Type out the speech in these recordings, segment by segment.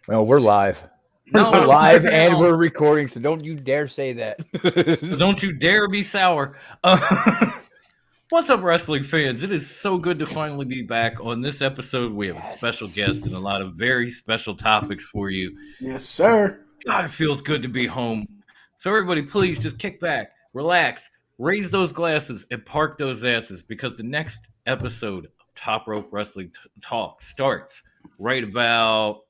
Well, we're live. No, We're live and we're recording, so don't you dare say that. Don't you dare be sour. What's up, wrestling fans? It is so good to finally be back. On this episode, we have a special guest and a lot of very special topics for you. Yes, sir. God, it feels good to be home. So everybody, please just kick back, relax, raise those glasses, and park those asses, because the next episode of Top Rope Wrestling Talk starts right about...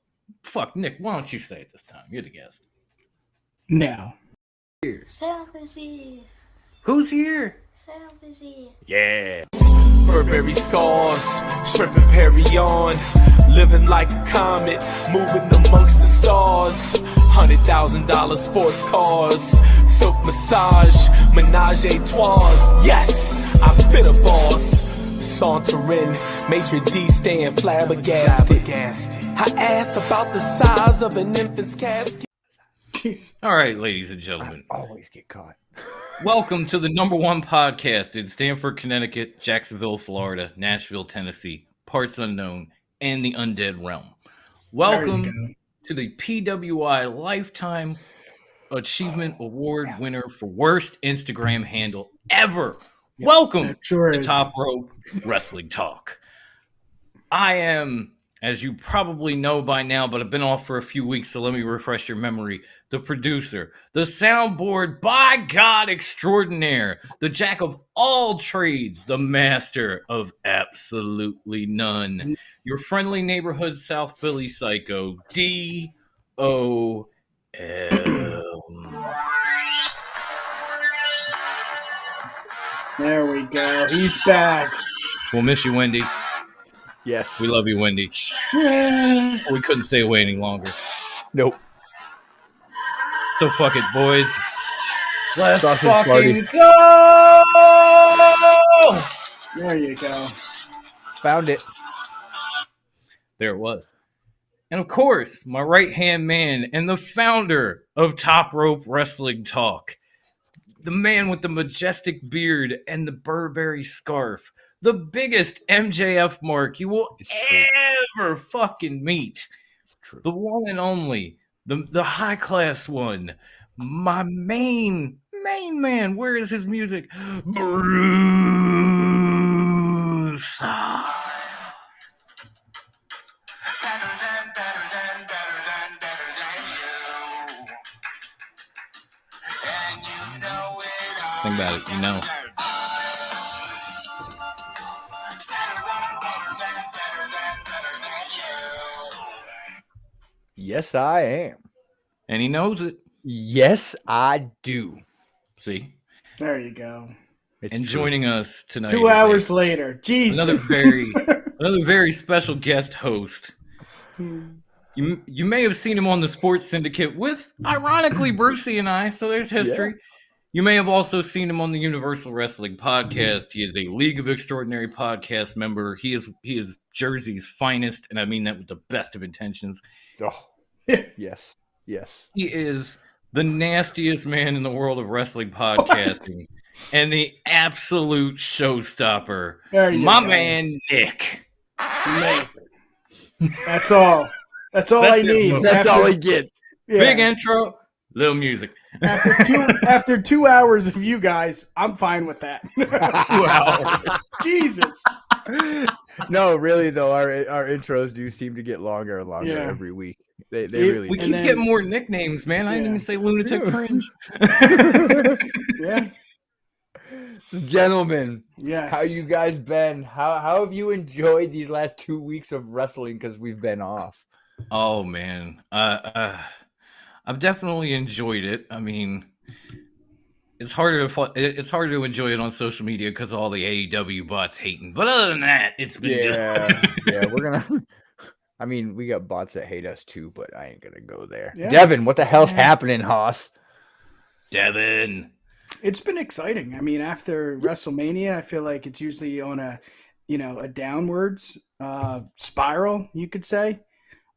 Fuck, Nick, why don't you say it this time? You're the guest. Now. Sam is here. Who's here? Sam is here. Yeah. Burberry scars, shrimp and Perry on, living like a comet, moving amongst the stars. $100,000 sports cars, silk massage, menage a trois. Yes, I've been a boss. Sauntering, Maitre D staying flabbergasted. Her ass about the size of an infant's casket. Jeez. All right, ladies and gentlemen. I always get caught. Welcome to the #1 podcast in Stamford, Connecticut, Jacksonville, Florida, Nashville, Tennessee, parts unknown, and the undead realm. Welcome to the PWI Lifetime Achievement Award winner for worst Instagram handle ever. Yep, Welcome sure to is. Top Rope Wrestling Talk. I am, as you probably know by now, but I've been off for a few weeks, so let me refresh your memory, the producer, the soundboard, by God extraordinaire, the jack of all trades, the master of absolutely none, your friendly neighborhood South Philly psycho, D.O.L. There we go. He's back. We'll miss you, Wendy. Yes. We love you, Wendy. Yeah. We couldn't stay away any longer. Nope. So fuck it, boys. Let's Sausage fucking party. go! There you go. Found it. There it was. And of course, my right-hand man and the founder of Top Rope Wrestling Talk, the man with the majestic beard and the Burberry scarf, the biggest MJF mark you will ever fucking meet, True. the one and only, the high-class one, my main man, where is his music? Bruce. Think about it, you know. Yes, I am. And he knows it. Yes, I do. See? There you go. It's And true. joining us tonight 2 hours later. Jesus. another very special guest host. You may have seen him on the Sports Syndicate with, ironically, Brucey and I, so there's history. Yeah. You may have also seen him on the Universal Wrestling Podcast. He is a League of Extraordinary podcast member. He is Jersey's finest, and I mean that with the best of intentions. Oh, yes. Yes. He is the nastiest man in the world of wrestling podcasting and the absolute showstopper. There you My go. man, Nick. Man. That's all. That's all I That's it, need. folks. That's all he gets. Yeah. Big intro, little music. After 2 hours of you guys, I'm fine with that. 2 hours. Jesus. No, really though, our intros do seem to get longer and longer Yeah. every week. They really We do. keep then- getting more nicknames, man. I didn't Yeah. even say lunatic cringe. Yeah. Gentlemen, Yes. how you guys been? How have you enjoyed these last 2 weeks of wrestling because we've been off? Oh man, I've definitely enjoyed it. I mean, it's harder to enjoy it on social media because of all the AEW bots hating. But other than that, it's been good. Yeah, we're gonna. I mean, we got bots that hate us too, but I ain't gonna go there. Yeah. Devin, what the hell's Yeah. happening, Hoss? Devin. It's been exciting. I mean, after WrestleMania, I feel like it's usually on a downwards spiral, you could say.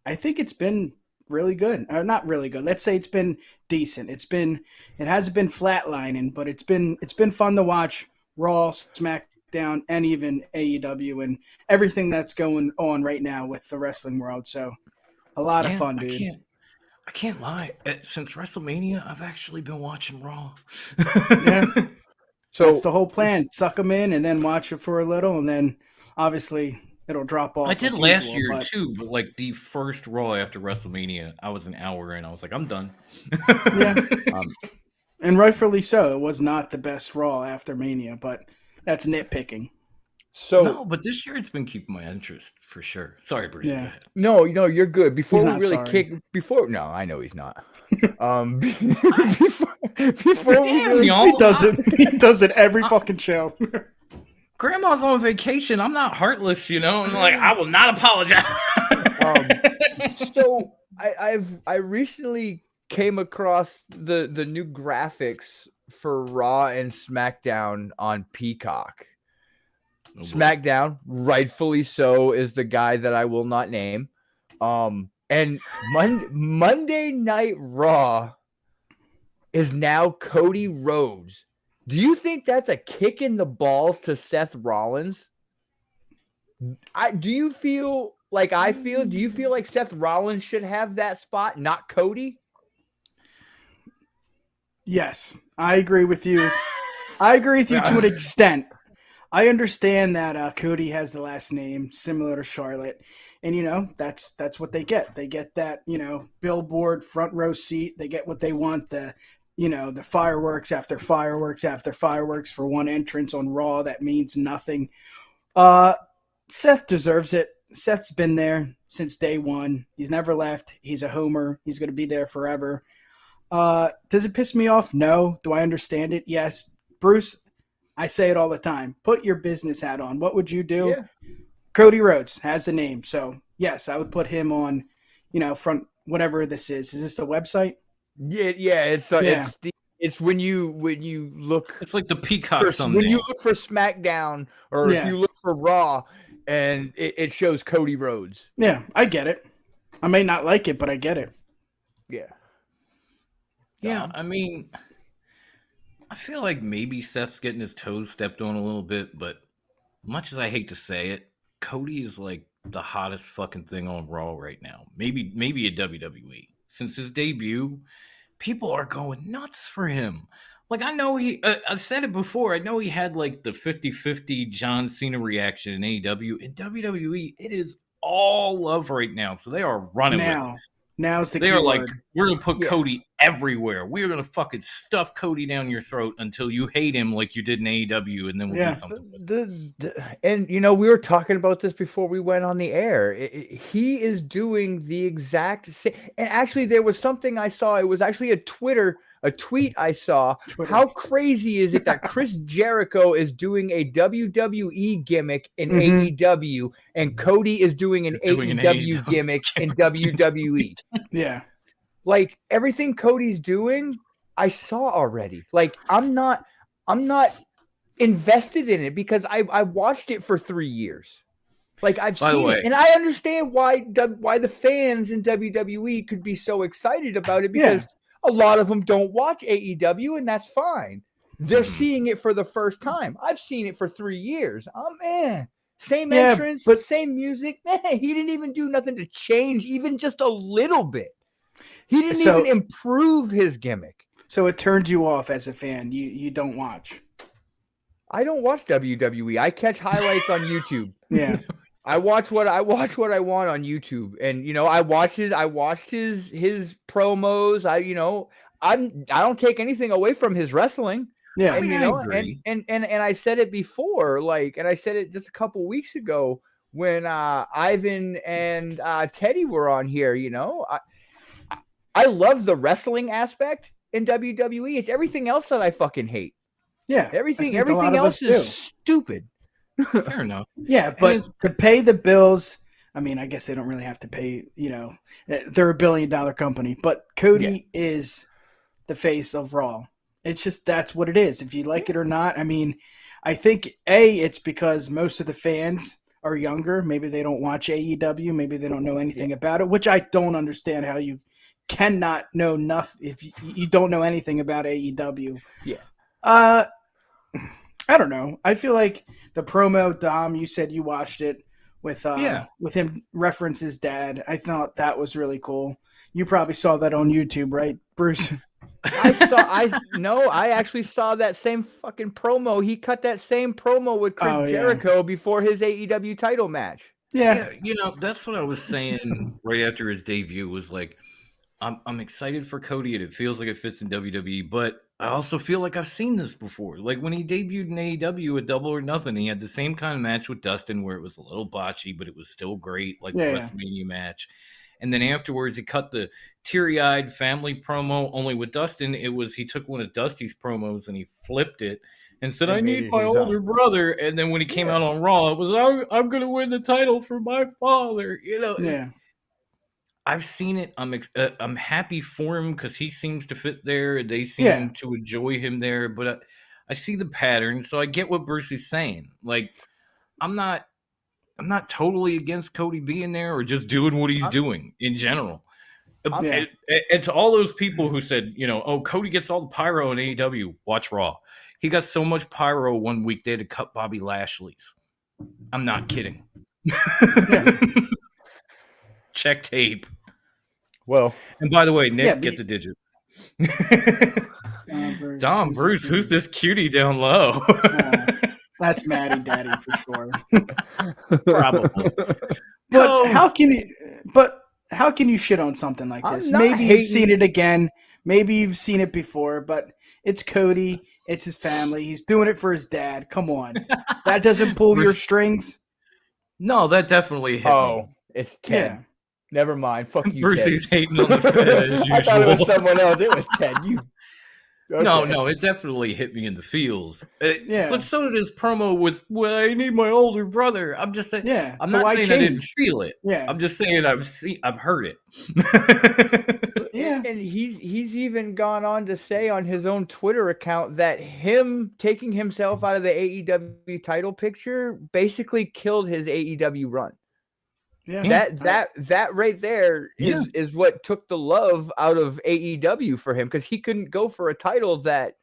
I think it's been really good. Not really good. Let's say it's been decent. It hasn't been flatlining, but it's been fun to watch Raw, SmackDown, and even AEW and everything that's going on right now with the wrestling world. So A lot of fun, dude. I can't lie. Since WrestleMania, I've actually been watching Raw. Yeah. So That's the whole plan. Suck them in and then watch it for a little, and then obviously it'll drop off. I did like last usual, year but too, but like the first Raw after WrestleMania, I was an hour in. I was like, I'm done. Yeah. um, And rightfully so. It was not the best Raw after Mania, but that's nitpicking. so No, but this year it's been keeping my interest for sure. Sorry, Bruce. Yeah. Go ahead. no, you're good. Before He's we not really sorry. no, I know he's not. Before we Damn, really, y'all. He does it. He does it every fucking show. Grandma's on vacation. I'm not heartless, you know. And like, I will not apologize. so I recently came across the new graphics for Raw and SmackDown on Peacock. Oh, boy. SmackDown, rightfully so, is the guy that I will not name. And Monday Night Raw is now Cody Rhodes. Do you think that's a kick in the balls to Seth Rollins? Do you feel like I feel? Do you feel like Seth Rollins should have that spot, not Cody? Yes, I agree with you. I agree with you to an extent. I understand that Cody has the last name similar to Charlotte, and that's what they get. They get that billboard front row seat. They get what they want. The fireworks after fireworks after fireworks for one entrance on Raw that means nothing. Seth deserves it. Seth's been there since day one. He's never left. He's a homer. He's going to be there forever. Does it piss me off? No. Do I understand it? Yes. Bruce, I say it all the time. Put your business hat on. What would you do? Yeah. Cody Rhodes has a name. So, yes, I would put him on, front whatever this is. Is this the website? Yeah. It's when you look. It's like the Peacock thumbnail. When you look for SmackDown or if you look for Raw, and it shows Cody Rhodes. Yeah, I get it. I may not like it, but I get it. Yeah. Yeah, I mean, I feel like maybe Seth's getting his toes stepped on a little bit, but much as I hate to say it, Cody is like the hottest fucking thing on Raw right now. Maybe a WWE. Since his debut, people are going nuts for him. Like, I know I said it before, I know he had like the 50-50 John Cena reaction in AEW. In WWE, it is all love right now, so they are running with it. Now's the They key are like, word. we're going to put Cody everywhere. We're going to fucking stuff Cody down your throat until you hate him like you did in AEW, and then we'll do something. And, we were talking about this before we went on the air. He is doing the exact same. And actually, there was something I saw. It was actually a tweet I saw. Twitter. How crazy is it that Chris Jericho is doing a WWE gimmick in AEW and Cody is doing an AEW gimmick in WWE? Yeah. Like, everything Cody's doing, I saw already. Like, I'm not invested in it because I watched it for 3 years. Like, I've seen it, and I understand why the fans in WWE could be so excited about it because a lot of them don't watch AEW, and that's fine. They're seeing it for the first time. I've seen it for 3 years. Same entrance, but same music. He didn't even do nothing to change, even just a little bit. He didn't even improve his gimmick. So it turns you off as a fan. You don't watch. I don't watch WWE. I catch highlights on YouTube. Yeah. I watch what I want on YouTube, and I watched his promos. I don't take anything away from his wrestling. Yeah, and, I agree. and I said it before, and I said it just a couple weeks ago when Ivan and Teddy were on here. I love the wrestling aspect in WWE. It's everything else that I fucking hate. Yeah, everything else is stupid. Fair enough. Yeah, but to pay the bills, I mean, I guess they don't really have to pay, they're $1 billion company, but Cody is the face of Raw. It's just, that's what it is. If you like it or not, I mean, I think it's because most of the fans are younger. Maybe they don't watch AEW. Maybe they don't know anything about it, which I don't understand how you cannot know nothing if you don't know anything about AEW. Yeah. I don't know. I feel like the promo, Dom, you said you watched it, with him reference his dad. I thought that was really cool. You probably saw that on YouTube, right, Bruce? I actually saw that same fucking promo. He cut that same promo with Chris Jericho before his AEW title match. Yeah, that's what I was saying right after his debut was like, I'm excited for Cody and it feels like it fits in WWE, but I also feel like I've seen this before. Like when he debuted in AEW at Double or Nothing, he had the same kind of match with Dustin where it was a little botchy, but it was still great, like the WrestleMania match. And then afterwards, he cut the teary-eyed family promo. Only with Dustin, he took one of Dusty's promos and he flipped it and said, "I need my older brother." And then when he came out on Raw, it was, "I'm going to win the title for my father." Yeah. I've seen it. I'm happy for him because he seems to fit there. They seem to enjoy him there. But I see the pattern, so I get what Bruce is saying. Like, I'm not totally against Cody being there or just doing what he's doing in general. And to all those people who said, Cody gets all the pyro in AEW, watch Raw. He got so much pyro one week they had to cut Bobby Lashley's. I'm not kidding. Check tape. Well, and by the way, Nick, get the digits. Dom Bruce, who's this cutie down low? That's Maddie Daddy for sure. Probably. But how can you shit on something like this? Maybe you've seen it again. Maybe you've seen it before, but it's Cody. It's his family. He's doing it for his dad. Come on. That doesn't pull your strings? No, that definitely hit me. It's 10. Yeah. Never mind. Fuck you, Brucey's hating on the Fed as usual. I thought it was someone else. It was 10. You. Okay. No, it definitely hit me in the feels. But so did his promo with, I need my older brother. I'm just saying. I'm not saying I didn't feel it. I'm just saying I've heard it. And he's even gone on to say on his own Twitter account that him taking himself out of the AEW title picture basically killed his AEW run. Yeah. That right there is what took the love out of AEW for him because he couldn't go for a title that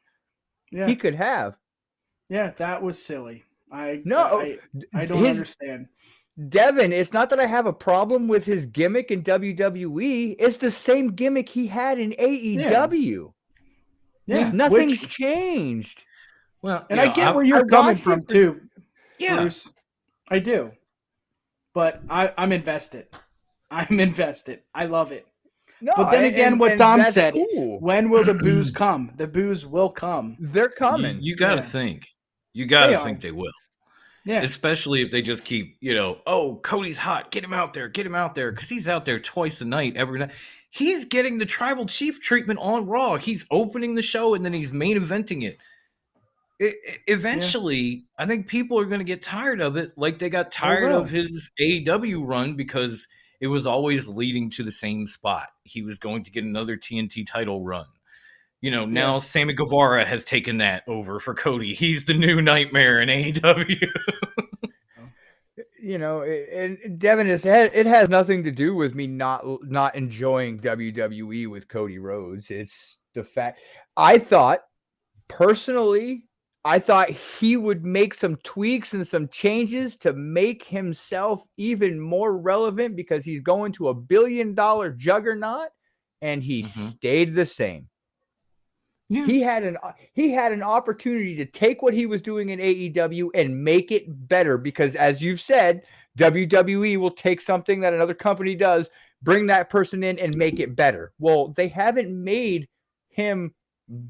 he could have. Yeah, that was silly. I don't understand. Devin, it's not that I have a problem with his gimmick in WWE. It's the same gimmick he had in AEW. Yeah. Nothing's changed. Well, and I get where you're coming from too. Yeah. Bruce. I do. But I'm invested. I'm invested. I love it. No, but then again, what Dom said, when will the boos come? The boos will come. They're coming. You got to think. You got to think they will. Yeah. Especially if they just keep, Cody's hot. Get him out there. Get him out there. Because he's out there twice a night, every night. He's getting the tribal chief treatment on Raw. He's opening the show and then he's main eventing it. Eventually, I think people are going to get tired of it like they got tired of his AEW run because it was always leading to the same spot. He was going to get another TNT title run. Now Sammy Guevara has taken that over for Cody. He's the new nightmare in AEW. And Devin, it has nothing to do with me not enjoying WWE with Cody Rhodes. It's the fact I thought he would make some tweaks and some changes to make himself even more relevant because he's going to $1 billion juggernaut, and he stayed the same. Yeah. He had an opportunity to take what he was doing in AEW and make it better because, as you've said, WWE will take something that another company does, bring that person in, and make it better. Well, they haven't made him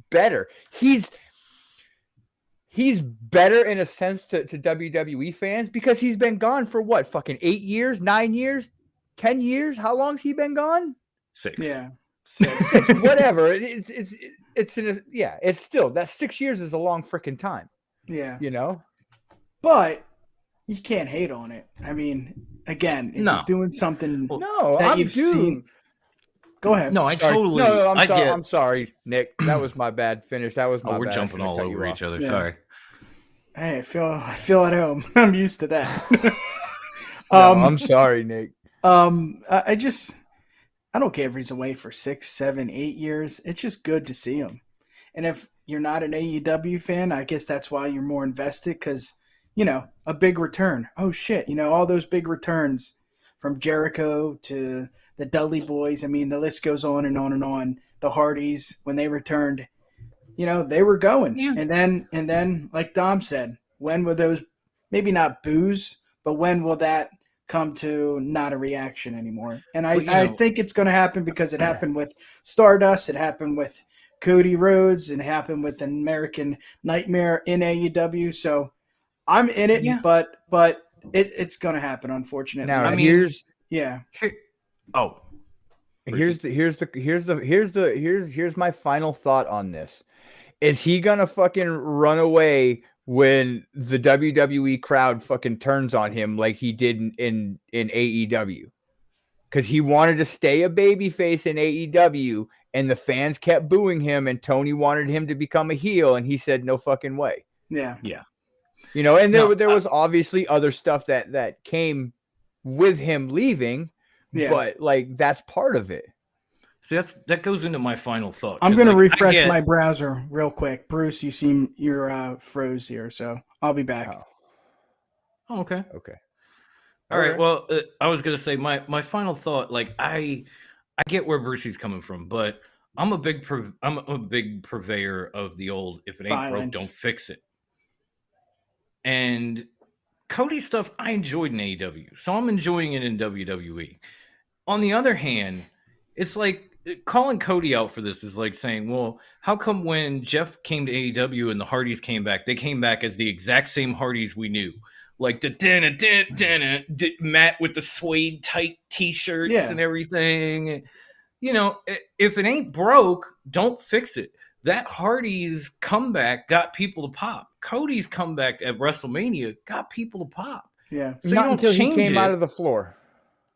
better. He's better in a sense to WWE fans because he's been gone for what, fucking 8 years, 9 years, 10 years? How long's he been gone? 6. Yeah. 6. Whatever. It's still, that 6 years is a long freaking time. Yeah. But you can't hate on it. I mean, again, if he's doing something you've seen. Go ahead. No, totally. No, I'm sorry, Nick. That was my bad finish. That was my bad. We're jumping all over each other. Yeah. Sorry. Hey, I feel at home. I'm used to that. I'm sorry, Nick. I don't care if he's away for 6, 7, 8 years. It's just good to see him. And if you're not an AEW fan, I guess that's why you're more invested because a big return. Oh shit, all those big returns from Jericho to the Dudley Boys. I mean, the list goes on and on and on. The Hardys, when they returned, they were going. Yeah. And then, like Dom said, when will those, maybe not boos, but when will that come to not a reaction anymore? And I think it's going to happen because it happened with Stardust. It happened with Cody Rhodes. It happened with American Nightmare in AEW. So I'm in it, but it's going to happen, unfortunately. Now, here's my final thought on this. Is he gonna fucking run away when the WWE crowd fucking turns on him like he did in AEW? Because he wanted to stay a babyface in AEW, and the fans kept booing him, and Tony wanted him to become a heel, and he said no fucking way. Yeah. And there was obviously other stuff that came with him leaving, but like that's part of it. See, that goes into my final thought. I'm going to refresh my browser real quick. Bruce, you're froze here, so I'll be back. Oh, okay. All All right. Well, I was going to say my final thought. Like I get where Brucey's coming from, but I'm a big purveyor of the old "if it ain't broke, don't fix it." And Cody stuff I enjoyed in AEW, so I'm enjoying it in WWE. On the other hand, it's like calling Cody out for this is like saying, well, how come when Jeff came to AEW and the Hardys came back, they came back as the exact same Hardys we knew? Like the Matt with the suede tight t-shirts and everything. If it ain't broke, don't fix it. That Hardy's comeback got people to pop. Cody's comeback at WrestleMania got people to pop. Yeah. So not until he came out of the floor.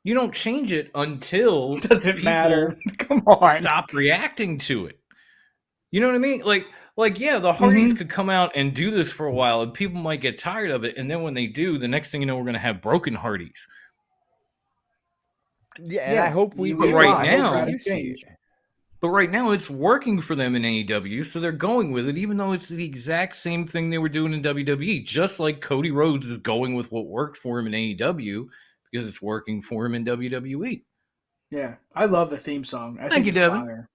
You don't change it until doesn't matter. Come on, stop reacting to it. You know what I mean? Like the Hardys could come out and do this for a while, and people might get tired of it. And then when they do, the next thing you know, we're going to have broken Hardys. Yeah, and I hope we But right now, it's working for them in AEW, so they're going with it, even though it's the exact same thing they were doing in WWE. Just like Cody Rhodes is going with what worked for him in AEW. Because it's working for him in WWE. Yeah, I love the theme song. Thank you, Devin.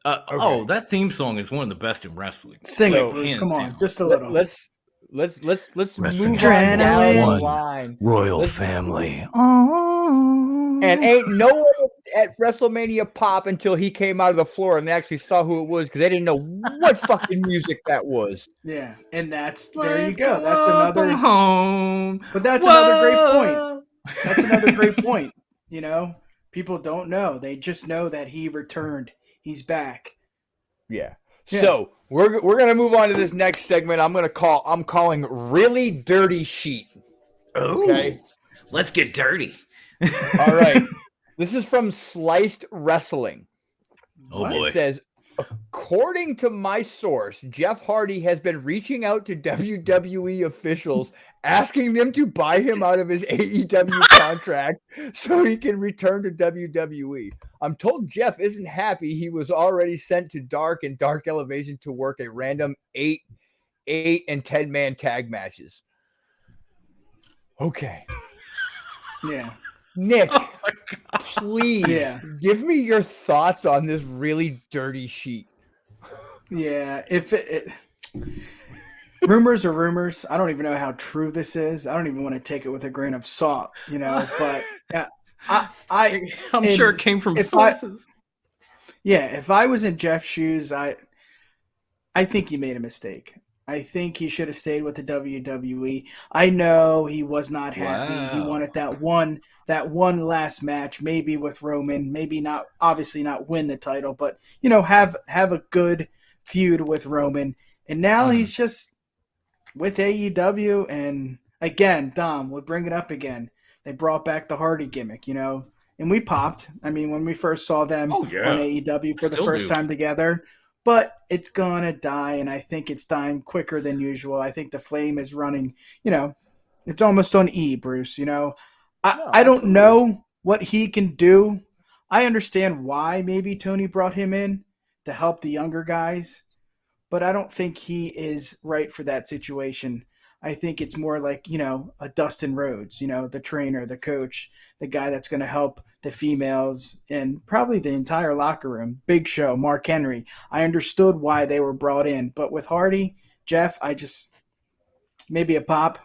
Oh, that theme song is one of the best in wrestling. Sing it, Bruce. Come on, just a little. Let's move down the line. Royal family. And ain't no one at WrestleMania pop until he came out of the floor and they actually saw who it was because they didn't know what fucking music that was. Yeah, and there you go. That's another home. But that's another great point. That's another great point. People don't know. They just know that he returned. He's back. Yeah. So we're gonna move on to this next segment. I'm calling Really Dirty Sheet. Okay. Let's get dirty. All right. This is from Sliced Wrestling. Oh boy. It says, according to my source, Jeff Hardy has been reaching out to WWE officials asking them to buy him out of his AEW contract so he can return to WWE. I'm told Jeff isn't happy he was already sent to Dark and Dark Elevation to work a random 8 and 10-man tag matches. Okay. Yeah. Nick, please give me your thoughts on this really dirty sheet. Yeah, rumors are rumors. I don't even know how true this is. I don't even want to take it with a grain of salt, but I'm sure it came from sources. If I was in Jeff's shoes, I think he made a mistake. I think he should have stayed with the WWE. I know he was not happy. Wow. He wanted that one last match, maybe with Roman, maybe not, obviously not win the title, but have a good feud with Roman. And now he's just with AEW. And again, Dom, we'll bring it up again. They brought back the Hardy gimmick, and we popped. I mean, when we first saw them on AEW for the first time together. But it's going to die, and I think it's dying quicker than usual. I think the flame is running, it's almost on E, Bruce, I don't know what he can do. I understand why maybe Tony brought him in to help the younger guys, but I don't think he is right for that situation. I think it's more like, a Dustin Rhodes, the trainer, the coach, the guy that's going to help the females and probably the entire locker room. Big Show, Mark Henry. I understood why they were brought in. But with Hardy, Jeff, maybe a pop.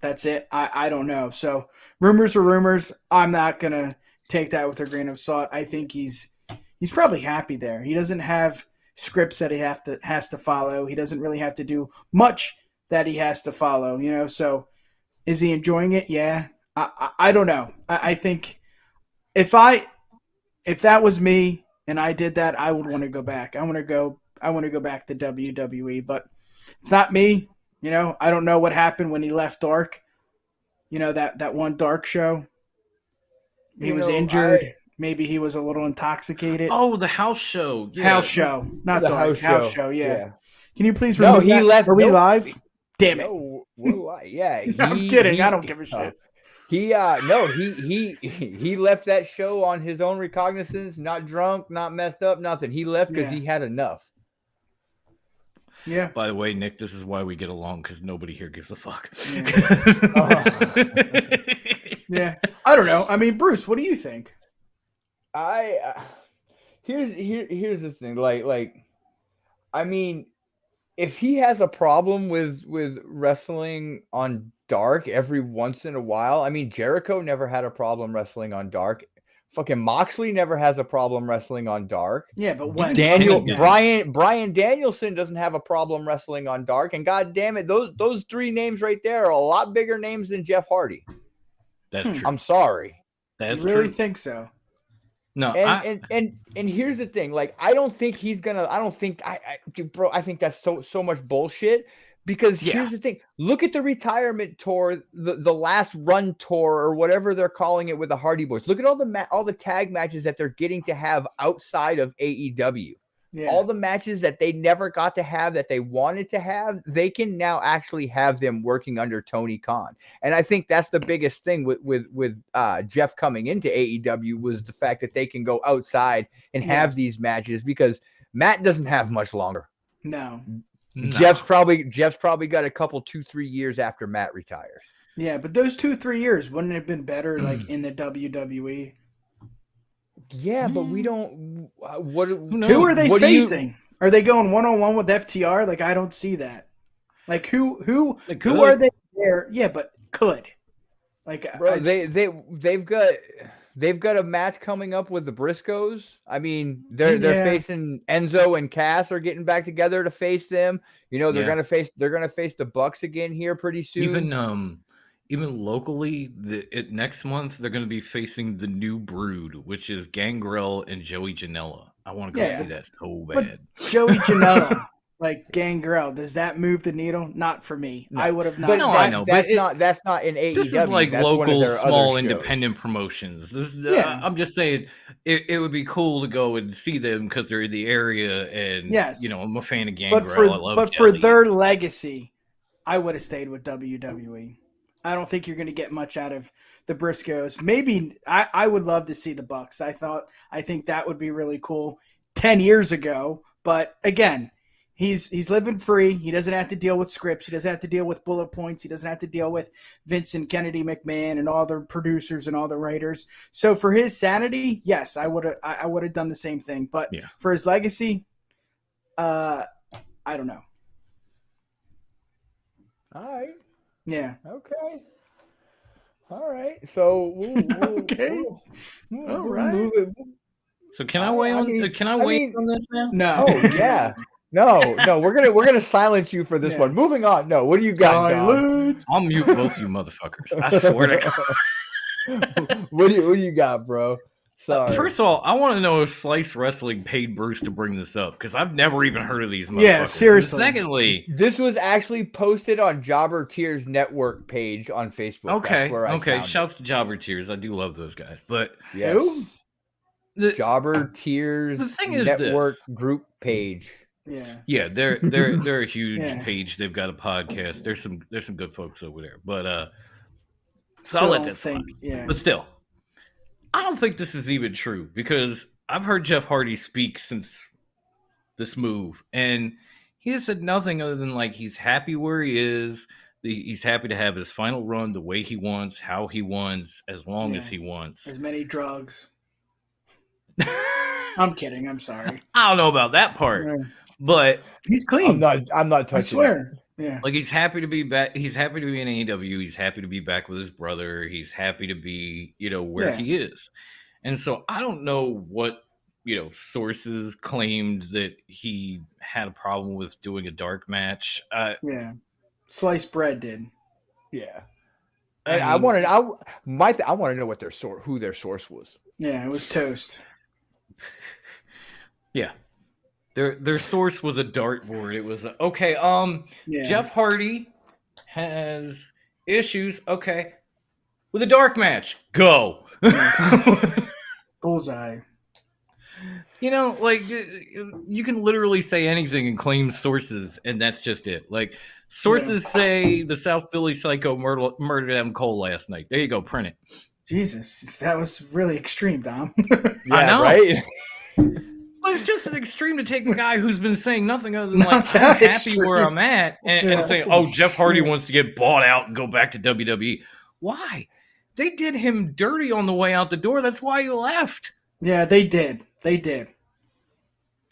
That's it. I don't know. So rumors are rumors. I'm not going to take that with a grain of salt. I think he's probably happy there. He doesn't have scripts that he has to follow. He doesn't really have to do much that he has to follow, So is he enjoying it? Yeah. I don't know. I think if that was me and I did that, I would want to go back. I want to go back to WWE, but it's not me. I don't know what happened when he left Dark. That one Dark show. He was injured. Maybe he was a little intoxicated. Oh, the house show. Yeah. House show. Not the Dark. House show. Yeah. Can you please remove that? Left. Are we live? Damn it. No, we're live. Yeah. I'm kidding. I don't give a shit. He left that show on his own recognizance, not drunk, not messed up, nothing. He left because he had enough. Yeah. By the way, Nick, this is why we get along, because nobody here gives a fuck. Yeah. I don't know. I mean, Bruce, what do you think? Here's the thing. I mean, if he has a problem with wrestling on Dark every once in a while, I mean, Jericho never had a problem wrestling on Dark. Fucking Moxley never has a problem wrestling on Dark. Yeah, but when Brian Danielson doesn't have a problem wrestling on Dark, and god damn it, those three names right there are a lot bigger names than Jeff Hardy. That's true. I'm sorry. That's true. Really think so? No, and here's the thing. I don't think he's gonna. I don't think bro. I think that's so much bullshit. Because here's the thing. Look at the retirement tour, the last run tour, or whatever they're calling it with the Hardy Boys. Look at all the tag matches that they're getting to have outside of AEW. Yeah. All the matches that they never got to have that they wanted to have, they can now actually have them working under Tony Khan. And I think that's the biggest thing with Jeff coming into AEW was the fact that they can go outside and have these matches, because Matt doesn't have much longer. No. Jeff's probably got a couple 2-3 years after Matt retires. Yeah, but those 2-3 years wouldn't it have been better in the WWE? Yeah, but we don't. Who are they facing? Are they going 1-on-1 with FTR? I don't see that. Who are they there? Yeah, but could. Bro, they've got a match coming up with the Briscoes. I mean, they're facing Enzo and Cass are getting back together to face them. They're gonna face the Bucks again here pretty soon. Even locally, next month they're gonna be facing the New Brood, which is Gangrel and Joey Janela. I want to go see that so bad. But Joey Janela. Gangrel, does that move the needle? Not for me. No. I would have not. But I know. That's not in AEW. This is local, small, independent promotions. I'm just saying, it would be cool to go and see them because they're in the area, and I'm a fan of Gangrel. But for their legacy, I would have stayed with WWE. I don't think you're going to get much out of the Briscoes. Maybe I would love to see the Bucks. I think that would be really cool 10 years ago. But again, he's living free. He doesn't have to deal with scripts. He doesn't have to deal with bullet points. He doesn't have to deal with Vincent Kennedy McMahon and all the producers and all the writers. So for his sanity, yes, I would have done the same thing. But for his legacy, I don't know. All right. Yeah. Okay. All right. So okay. All right. So can I weigh on? Can I weigh on this now? No. Oh yeah. No. We're gonna silence you for this one. Moving on. No. What do you got? Silence. I'll mute both you motherfuckers. I swear to God. What do you got, bro? Sorry. First of all, I want to know if Slice Wrestling paid Bruce to bring this up, because I've never even heard of these motherfuckers. Yeah, seriously. And secondly, this was actually posted on Jobber Tears Network page on Facebook. Okay. Shouts to Jobber Tears. I do love those guys. But who? Jobber Tears Network group page. Yeah, they're a huge page. They've got a podcast. There's some good folks over there. But so I'll let that slide. But still, I don't think this is even true, because I've heard Jeff Hardy speak since this move, and he has said nothing other than he's happy where he is. He's happy to have his final run the way he wants, how he wants, as long as he wants. As many drugs. I'm kidding. I'm sorry. I don't know about that part, but he's clean. I'm not touching. I swear. Yeah. Like, he's happy to be back. He's happy to be in AEW. He's happy to be back with his brother. He's happy to be, where he is. And so I don't know what, sources claimed that he had a problem with doing a dark match. Sliced bread did. Yeah. And I want to know what who their source was. Yeah, it was Toast. Yeah. Their source was a dartboard. It was okay. Jeff Hardy has issues. Okay, with a dark match, go. Bullseye. You can literally say anything and claim sources, and that's just it. Like, sources say the South Philly Psycho murdered Adam Cole last night. There you go, print it. Jesus, that was really extreme, Dom. I know, right? But it's just an extreme to take a guy who's been saying nothing other than I'm happy extreme. Where I'm at and say, oh, Jeff Hardy wants to get bought out and go back to WWE. Why? They did him dirty on the way out the door. That's why he left. Yeah, they did. They did.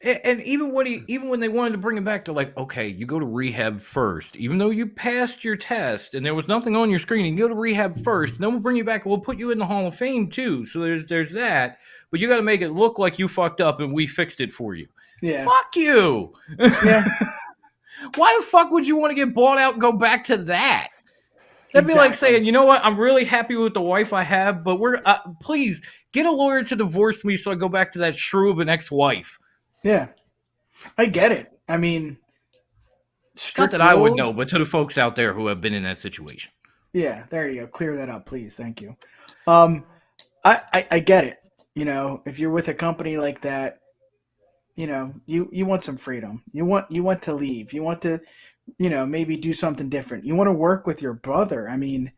And even when they wanted to bring him back, they're like, okay, you go to rehab first. Even though you passed your test and there was nothing on your screen, you can go to rehab first. Then we'll bring you back and we'll put you in the Hall of Fame too. So there's that. But you got to make it look like you fucked up and we fixed it for you. Yeah. Fuck you. Yeah. Why the fuck would you want to get bought out and go back to that? That'd be like saying, you know what? I'm really happy with the wife I have, but please get a lawyer to divorce me so I go back to that shrew of an ex-wife. Yeah, I get it. I mean, not that I would know, but to the folks out there who have been in that situation. Yeah, there you go. Clear that up, please. Thank you. I get it. If you're with a company like that, you want some freedom. You want to leave. You want to, maybe do something different. You want to work with your brother. I mean,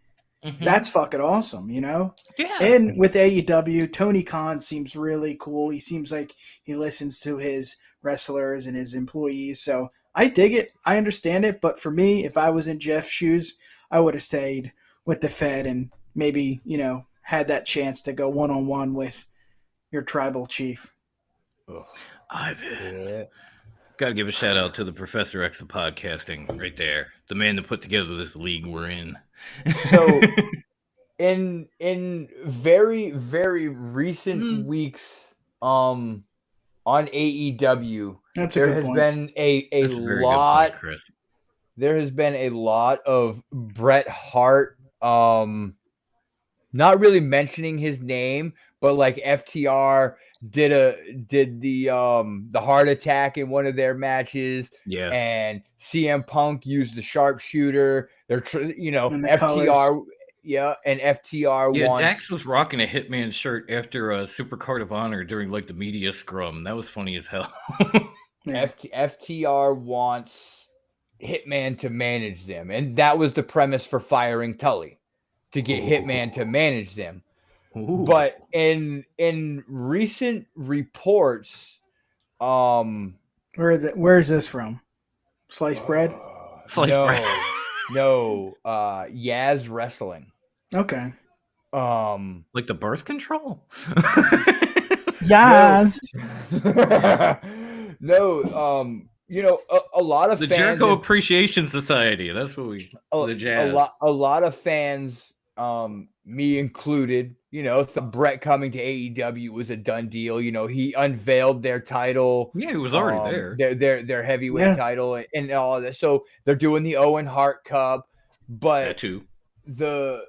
that's fucking awesome, Yeah. And with AEW, Tony Khan seems really cool. He seems like he listens to his wrestlers and his employees. So I dig it. I understand it. But for me, if I was in Jeff's shoes, I would have stayed with the Fed and maybe, had that chance to go one-on-one with your tribal chief. Ivan. Got to give a shout out to the Professor X of podcasting right there. The man that put together this league we're in. So in very, very recent weeks on AEW, there has been a lot there has been a lot of Bret Hart not really mentioning his name, but like FTR did the heart attack in one of their matches. Yeah. And CM Punk used the sharpshooter. They're FTR colors. Yeah, and FTR wants... Dax was rocking a Hitman shirt after a Super Card of Honor during like the media scrum. That was funny as hell. FTR wants Hitman to manage them, and that was the premise for firing Tully, to get Hitman to manage them. Ooh. But in recent reports, where is this from? Sliced bread? Sliced bread. No, Yaz Wrestling. Okay. Like the birth control? Yaz. No, a lot of the fans... Jericho Appreciation Society. That's what the jazz. A lot of fans, me included, Brett coming to AEW was a done deal. He unveiled their title. Yeah, he was already there. Their heavyweight title and all of that. So they're doing the Owen Hart Cup, but that too. The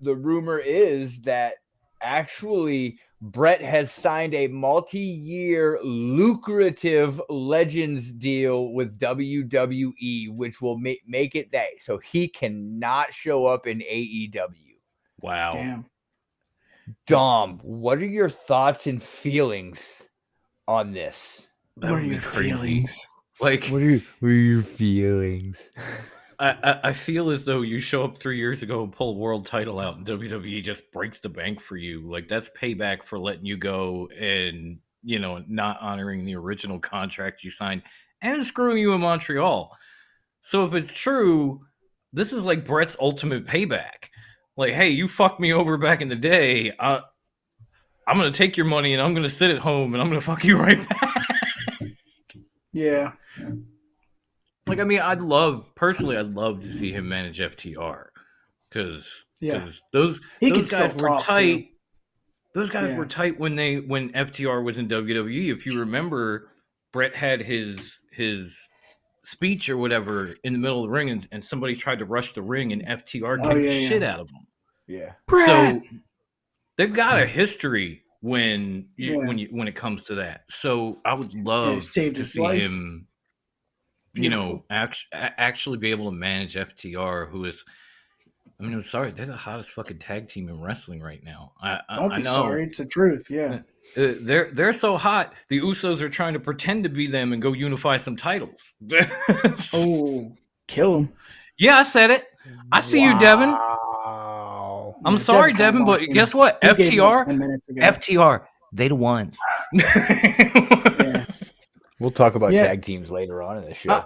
rumor is that actually Brett has signed a multi-year lucrative Legends deal with WWE, which will make it that so he cannot show up in AEW. Wow. Damn. Dom, what are your thoughts and feelings on this? What are your feelings? Like, what are your feelings? I feel as though you show up 3 years ago and pull a world title out and WWE just breaks the bank for you. Like, that's payback for letting you go and, not honoring the original contract you signed and screwing you in Montreal. So if it's true, this is like Brett's ultimate payback. Like, hey, you fucked me over back in the day. I'm gonna take your money and I'm gonna sit at home and I'm gonna fuck you right back. Yeah. Like, I mean, I'd love to see him manage FTR because those guys were tight. Too. Those guys were tight when FTR was in WWE. If you remember, Brett had his speech or whatever in the middle of the ring, and somebody tried to rush the ring, and FTR kicked the shit out of them. Yeah, Brett! So they've got a history when it comes to that. So I would love to see him, actually be able to manage FTR, who is. I mean, I'm sorry, they're the hottest fucking tag team in wrestling right now. Don't be sorry, it's the truth. Yeah, they're so hot. The Usos are trying to pretend to be them and go unify some titles. Kill them! Yeah, I said it. I see you, Devin. I'm sorry, Devin, but guess what? FTR, they the ones. We'll talk about tag teams later on in the show.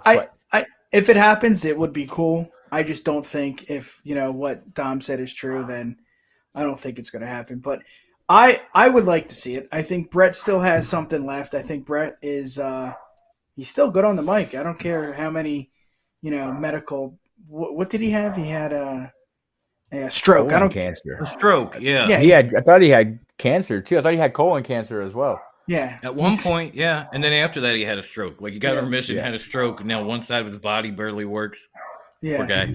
If it happens, it would be cool. I just don't think if, what Dom said is true, then I don't think it's going to happen. But I would like to see it. I think Brett still has something left. I think Brett is he's still good on the mic. I don't care how many, medical what did he have? He had a stroke. Colon cancer. A stroke, yeah. I thought he had cancer too. I thought he had colon cancer as well. Yeah. At one point, yeah. And then after that he had a stroke. Like he got remission, had a stroke, and now one side of his body barely works. Yeah. Poor guy.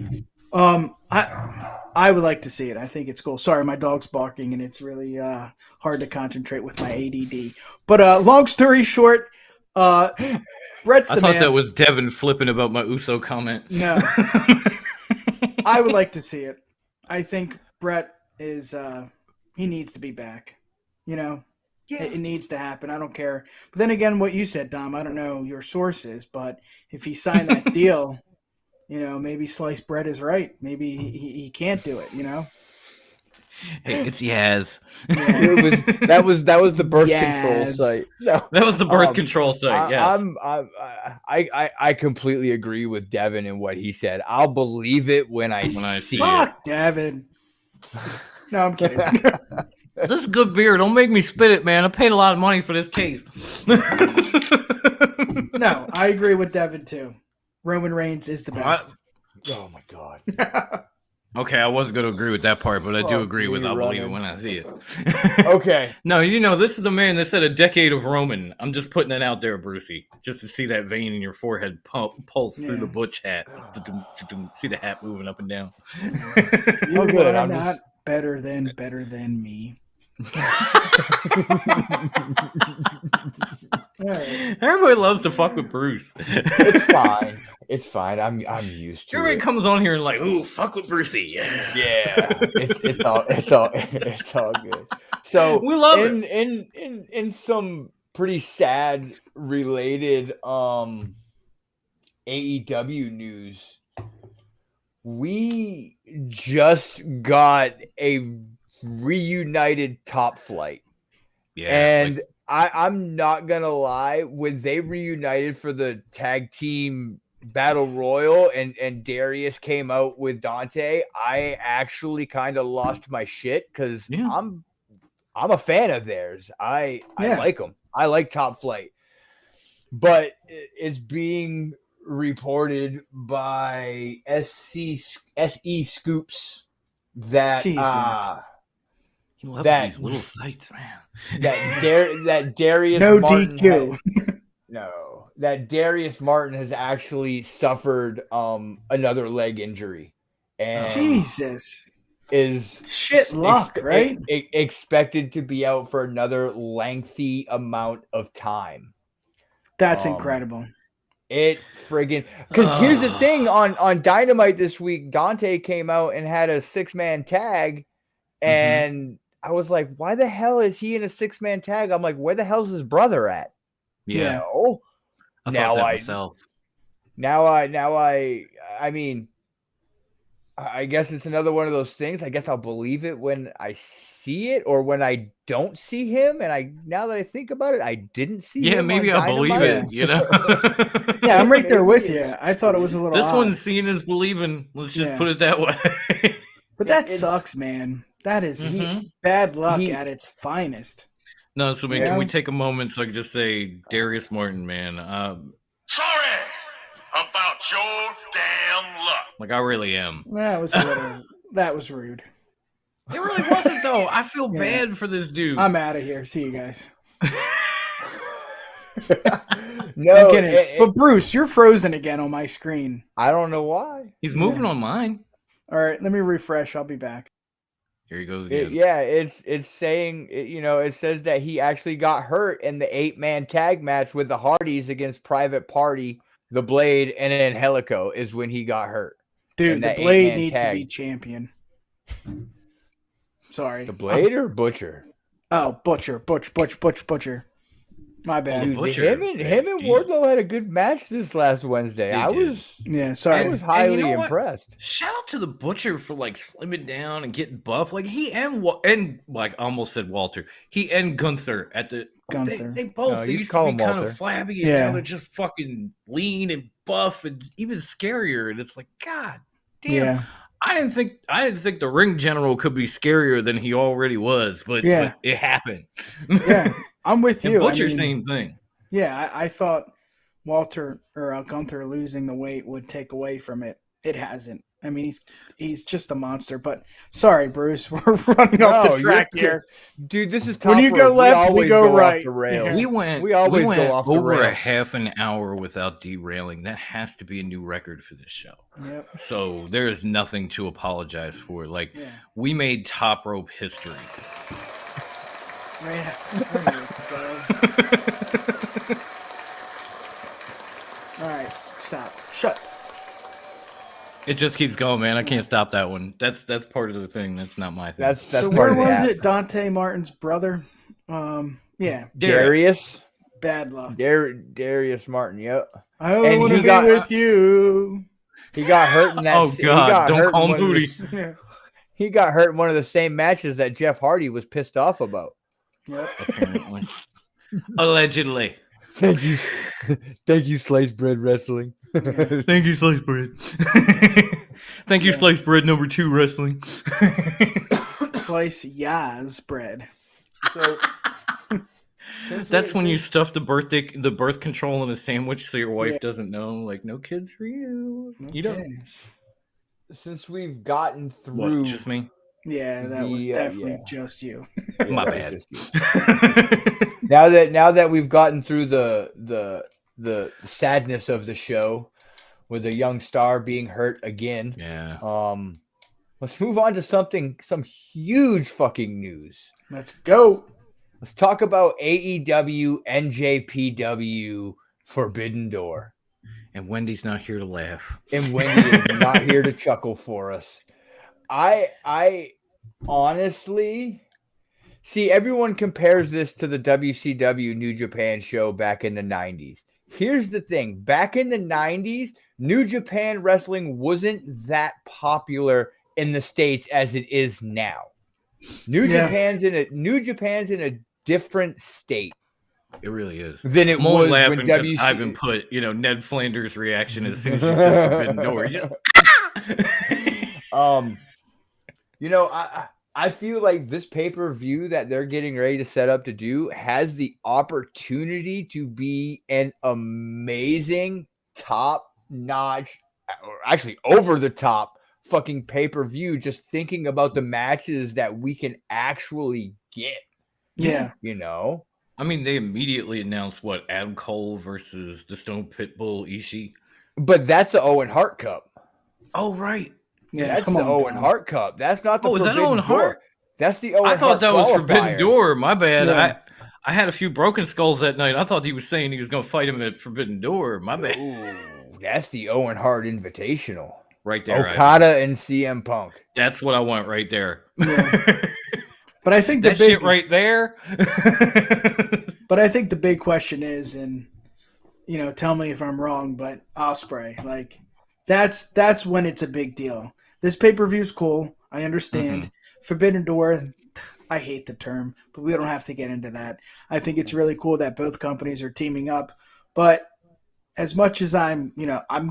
I would like to see it. I think it's cool. Sorry, my dog's barking, and it's really hard to concentrate with my ADD. But long story short, Brett's the man. I thought that was Devin flipping about my Uso comment. No. I would like to see it. I think Brett is he needs to be back. Yeah. It needs to happen. I don't care. But then again, what you said, Dom, I don't know your sources, but if he signed that deal, maybe sliced bread is right. Maybe he can't do it, Hey, it's Yaz. That was the birth control site. No. That was the birth control site. Yes. I completely agree with Devin in what he said. I'll believe it when I see it. Fuck Devin. No, I'm kidding. This is good beer. Don't make me spit it, man. I paid a lot of money for this case. No, I agree with Devin too. Roman Reigns is the best. Oh my god. Okay, I wasn't going to agree with that part, but I do agree with I'll believe it when I see it. Okay. No, this is the man that said a decade of Roman. I'm just putting it out there, Brucey, just to see that vein in your forehead pulse through the butch hat. See the hat moving up and down. You're good. I'm not better than me. Right. Everybody loves to fuck with Bruce. It's fine. I'm used to Everybody it. comes on here and like, ooh, fuck with Brucey. Yeah. It's all good. So we love it. In some pretty sad related AEW news, we just got a reunited Top Flight. Yeah. And I'm not gonna lie, when they reunited for the tag team battle royal and Darius came out with Dante, I actually kind of lost my shit because I'm a fan of theirs. I like them. I like Top Flight, but it's being reported by SE Scoops that these little sites, man. that Darius no Martin DQ. That Darius Martin has actually suffered another leg injury, and Jesus is shit luck, right? Expected to be out for another lengthy amount of time. That's incredible. It friggin' because here's the thing on Dynamite this week, Dante came out and had a 6-man tag, and I was like, why the hell is he in a 6-man tag? I'm like, where the hell's his brother at? Yeah. I thought that myself. I mean, I guess it's another one of those things. I guess I'll believe it when I see it, or when I don't see him. And now that I think about it, I didn't see him. Yeah, maybe on I'll believe Dynamite. it. You know. Yeah, I'm right there with Maybe. you. I thought it was a little This odd. one's seeing is believing. Let's just put it that way. But that It's- sucks, man. That is Mhm. bad luck at its finest. No, so man, Yeah. can we take a moment so I can just say, Darius Martin, man? Sorry about your damn luck. Like I really am. That was a little. That was rude. It really wasn't though. I feel Yeah. bad for this dude. I'm out of here. See you guys. No, I'm kidding. But Bruce, you're frozen again on my screen. I don't know why. He's moving on mine. All right, let me refresh. I'll be back. Here he goes again. It's saying, it says that he actually got hurt in the 8-man tag match with the Hardys against Private Party, the Blade, and then Helico is when he got hurt. Dude, And the that Blade 8-man needs to tag. be champion. Sorry. The Blade or Butcher? Oh, Butcher. My bad. Dude, Butcher. him and Wardlow had a good match this last Wednesday. They I did. was Yeah, sorry. highly you know what? impressed. Shout out to the Butcher for like slimming down and getting buff. Like he and like I almost said Walter. He and Gunther at the Gunther. They both No, they you used call to him be kind Walter. of flabby and Yeah. now they're just fucking lean and buff and even scarier. And it's like, God damn. Yeah. I didn't think the ring general could be scarier than he already was, but it happened. Yeah, I'm with you. And Butcher, I mean, same thing. Yeah, I thought Walter or Gunther losing the weight would take away from it. It hasn't. I mean, he's just a monster. But sorry, Bruce, we're running off the track here. Dude, this is When top you go rope. left, we always go off right. the rails. We went always go off the over a rails. half an hour without derailing. That has to be a new record for this show. Yep. So there is nothing to apologize for. Like Yeah. we made top rope history. Yeah. All right, stop. Shut. It just keeps going, man. I can't stop that one. That's part of the thing. That's not my thing. That's So part where of the was app. it? Dante Martin's brother. Yeah. Darius? Bad luck. Darius Martin, yep. I only And want to he be got- with you. He got hurt in that. Oh, he God, got don't hurt call in him one of Booty. the- Yeah. He got hurt in one of the same matches that Jeff Hardy was pissed off about. Yep. Apparently. Allegedly. Thank you, Sliced Bread Wrestling. Thank you, Sliced Bread. Thank you, Sliced Bread number 2 wrestling. Slice Yaz bread. So That's when you stuff the birth control in a sandwich so your wife Yeah. doesn't know. Like, no kids for you. You don't. Okay. since we've gotten What, through, just me? Yeah, that was definitely just you. Yeah, My that bad. was just you. now that we've gotten through the sadness of the show with a young star being hurt again, Yeah. let's move on to some huge fucking news. Let's go. Let's talk about AEW NJPW Forbidden Door. And Wendy's not here to laugh. And Wendy is not here to chuckle for us. I honestly see, everyone compares this to the WCW New Japan show back in the 90s. Here's the thing. Back in the 90s, New Japan wrestling wasn't that popular in the States as it is now. New Japan's in a different state It really is. than it I'm only was laughing when because WC Ivan put, Ned Flanders' reaction as soon as she said Forbidden Door. He just, I feel like this pay-per-view that they're getting ready to set up to do has the opportunity to be an amazing, top-notch, or actually over-the-top fucking pay-per-view, just thinking about the matches that we can actually get. Yeah. I mean, they immediately announced Adam Cole versus the Stone Pitbull Ishii. But that's the Owen Hart Cup. Oh, right. Yeah, That's come the on, Owen Tom. Hart Cup. That's not the Oh, is that Forbidden Owen Door. Hart? That's the Owen I thought Hart that was Forbidden qualifier. Door. My bad. Yeah. I had a few broken skulls that night. I thought he was saying he was going to fight him at Forbidden Door. My bad. Ooh, that's the Owen Hart Invitational. Right there. Okada and CM Punk. That's what I want right there. But I think the That big shit right there. But I think the big question is, and tell me if I'm wrong, but Ospreay, like that's when it's a big deal. This pay-per-view is cool. I understand. Forbidden Door, I hate the term, but we don't have to get into that. I think it's really cool that both companies are teaming up. But as much as I'm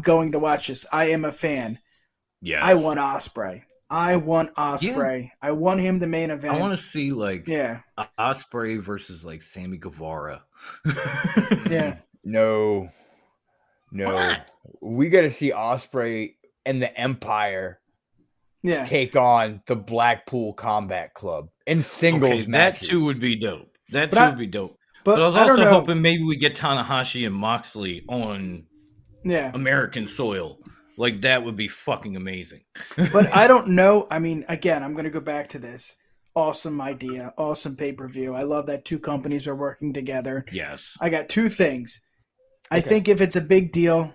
going to watch this, I am a fan. Yes. I want Ospreay. Yeah. I want him the main event. I want to see Ospreay versus like Sammy Guevara. Yeah. No. We got to see Ospreay and the Empire take on the Blackpool Combat Club in singles matches. That too would be dope. But I was also hoping maybe we get Tanahashi and Moxley on American soil. Like, that would be fucking amazing. But I don't know. I mean, again, I'm going to go back to this. Awesome idea. Awesome pay-per-view. I love that two companies are working together. Yes. I got two things. I think if it's a big deal,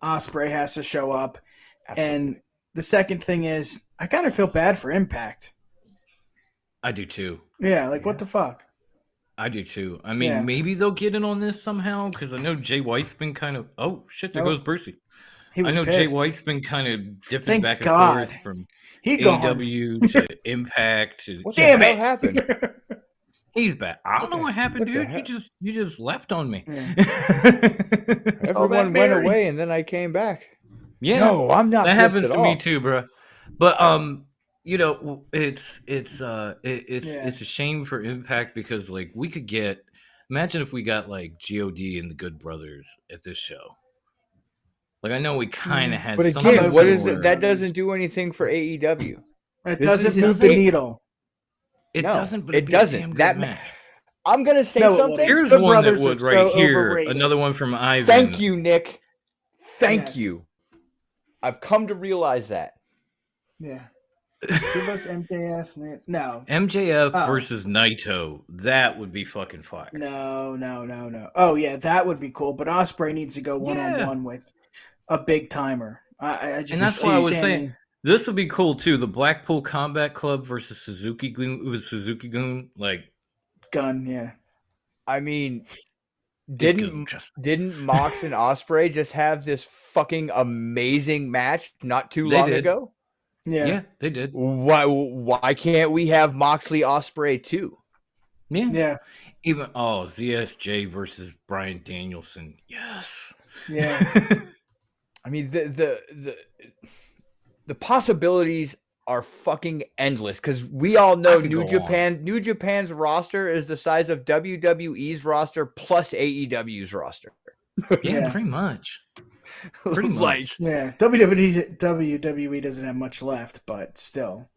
Ospreay has to show up. Absolutely. And the second thing is, I kind of feel bad for Impact. I do too. Yeah, what the fuck? I do too. I mean, maybe they'll get in on this somehow, because I know Jay White's been kind of... Oh, shit, there goes Brucey. I know pissed. Jay White's been kind of dipping back and forth from AEW to Impact. Damn it! What happened? He's back. I don't know what happened, dude. You just left on me. Yeah. Everyone went away, and then I came back. Yeah, no, I'm not. That happens to me too, bro. But it's a shame for Impact, because like we could get. Imagine if we got like God and the Good Brothers at this show. Like, I know we kind of had, but again, what is it? That doesn't do anything for AEW. It doesn't move the needle. It doesn't. But it doesn't. Match. I'm gonna say something. Here's one that would right here. Overrated. Another one from Ivan. Thank you, Nick. Thank you. I've come to realize that. Yeah. Give us MJF. No. MJF versus Naito. That would be fucking fire. No. Oh yeah, that would be cool. But Ospreay needs to go one-on-one with a big timer. I just, and that's why I was saying this would be cool too. The Blackpool Combat Club versus Suzuki Gun. It was Suzuki Gun, Gun. Yeah. I mean, didn't Mox and Ospreay just have this fucking amazing match not too long ago? Yeah, they did. Why can't we have Moxley Ospreay too? Yeah. Even ZSJ versus Bryan Danielson. Yes. Yeah. I mean the possibilities are fucking endless, because we all know New Japan's roster is the size of WWE's roster plus AEW's roster. Yeah, pretty much. Pretty much. Yeah. WWE doesn't have much left, but still.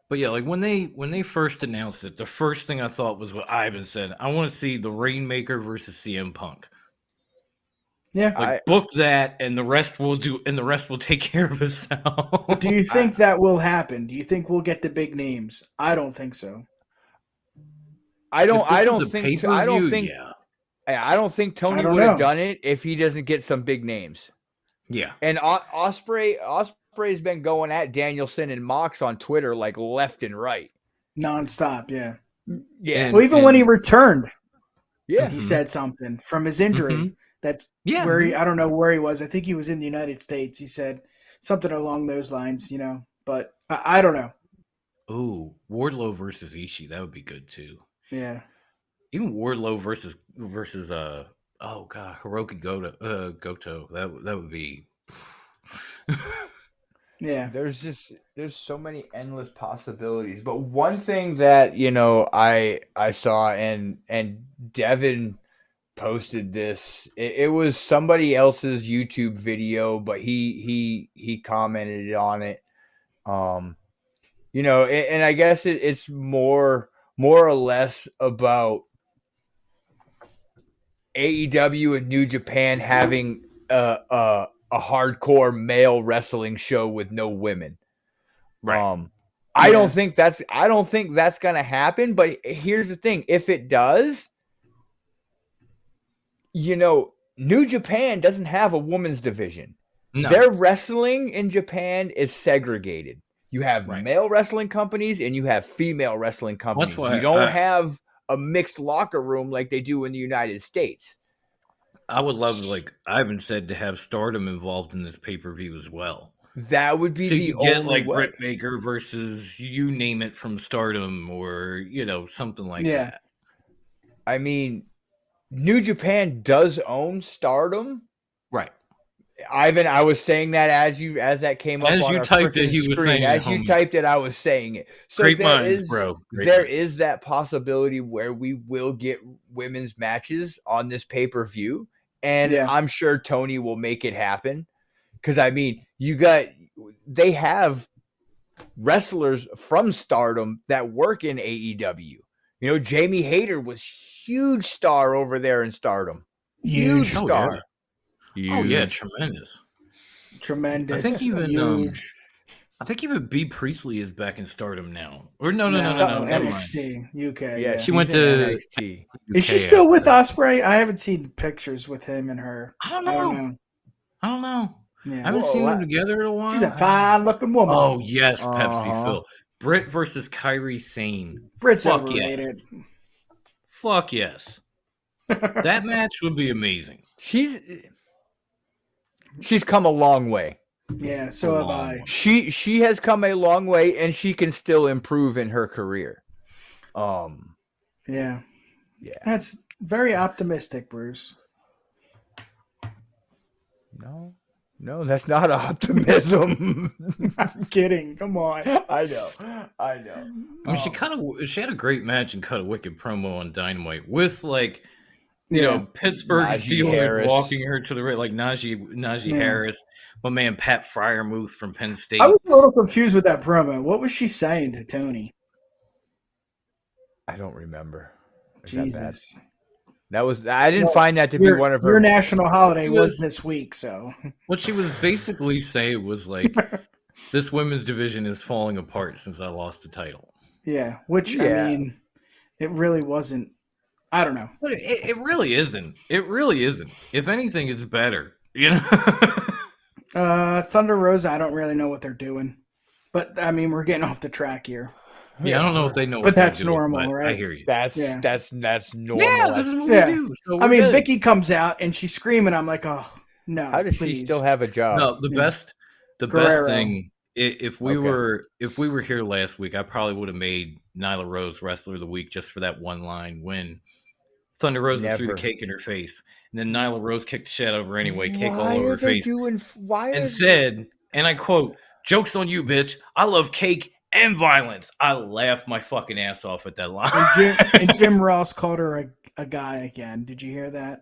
But yeah, like when they first announced it, the first thing I thought was what Ivan said. I want to see the Rainmaker versus CM Punk. Yeah, book that, and the rest will take care of itself. Do you think that will happen? Do you think we'll get the big names? I don't think so. I don't think Tony would have done it if he doesn't get some big names. Yeah, and Ospreay's been going at Danielson and Mox on Twitter like left and right, nonstop. Yeah. Well, even when he returned, he said something from his injury. Mm-hmm. I don't know where he was. I think he was in the United States. He said something along those lines, but I don't know. Ooh, Wardlow versus Ishii. That would be good too. Yeah. Even Wardlow versus Hiroki Goto. That would be. Yeah. There's so many endless possibilities. But one thing that, I saw and Devin posted this. It was somebody else's YouTube video, but he commented on it. And I guess it's more or less about AEW and New Japan having a hardcore male wrestling show with no women. Right. I don't think that's gonna happen. But here's the thing: if it does, New Japan doesn't have a women's division. No. Their wrestling in Japan is segregated. You have male wrestling companies and you have female wrestling companies. That's why you don't have a mixed locker room like they do in the United States. I would love, like Ivan said, to have Stardom involved in this pay-per-view as well. That would be so the you get only like way. Britt Baker versus you name it from Stardom or something like that. I mean, New Japan does own Stardom. Right. Ivan, I was saying that as that came up As on you our typed it, freaking he was screen. saying it, As you homie. typed it, I was saying it. So Great minds, bro. Great there minds. is that possibility where we will get women's matches on this pay-per-view, and I'm sure Tony will make it happen. Because I mean, they have wrestlers from Stardom that work in AEW. Jamie Hayter was huge star over there in Stardom. Huge star. Oh yeah, tremendous. Tremendous. I think even huge. I think even B Priestley is back in Stardom now. Or no. NXT UK. Yeah, she went to NXT. Is she still with Ospreay? I haven't seen pictures with him and her. I don't know. Yeah. I haven't seen them together in a while. She's a fine-looking woman. Oh yes, Pepsi Phil. Britt versus Kairi Sane. Britt's Fuck overrated. Yes. Fuck yes. That match would be amazing. She's come a long way. Yeah, so have I. She has come a long way, and she can still improve in her career. Yeah. That's very optimistic, Bruce. No, that's not optimism. I'm kidding. Come on. I know. I mean, she had a great match and cut a wicked promo on Dynamite with Pittsburgh Najee Steelers Harris. walking her to the right, like Najee Harris, my man Pat Fryermuth from Penn State. I was a little confused with that promo. What was she saying to Tony? I don't remember. Jesus. I didn't find that to be one of her. Your national holiday was this week, so. What she was basically saying was like, this women's division is falling apart since I lost the title. Yeah, which, I mean, it really wasn't. I don't know. But it really isn't. It really isn't. If anything, it's better. Thunder Rosa, I don't really know what they're doing. But, I mean, we're getting off the track here. Yeah, I don't know if they know but what that's they're doing, normal, right? I hear you. That's normal. Yeah, this is what we do. So I mean, good. Vicky comes out and she's screaming. I'm like, oh, no. How does she still have a job? No, the best thing, if we were here last week, I probably would have made Nyla Rose Wrestler of the Week just for that one line when Thunder Rosa threw the cake in her face. And then Nyla Rose kicked the shit out of her anyway, cake all over her face. Said, and I quote, "Joke's on you, bitch. I love cake and violence." I laughed my fucking ass off at that line. And Jim Ross called her a guy again. Did you hear that?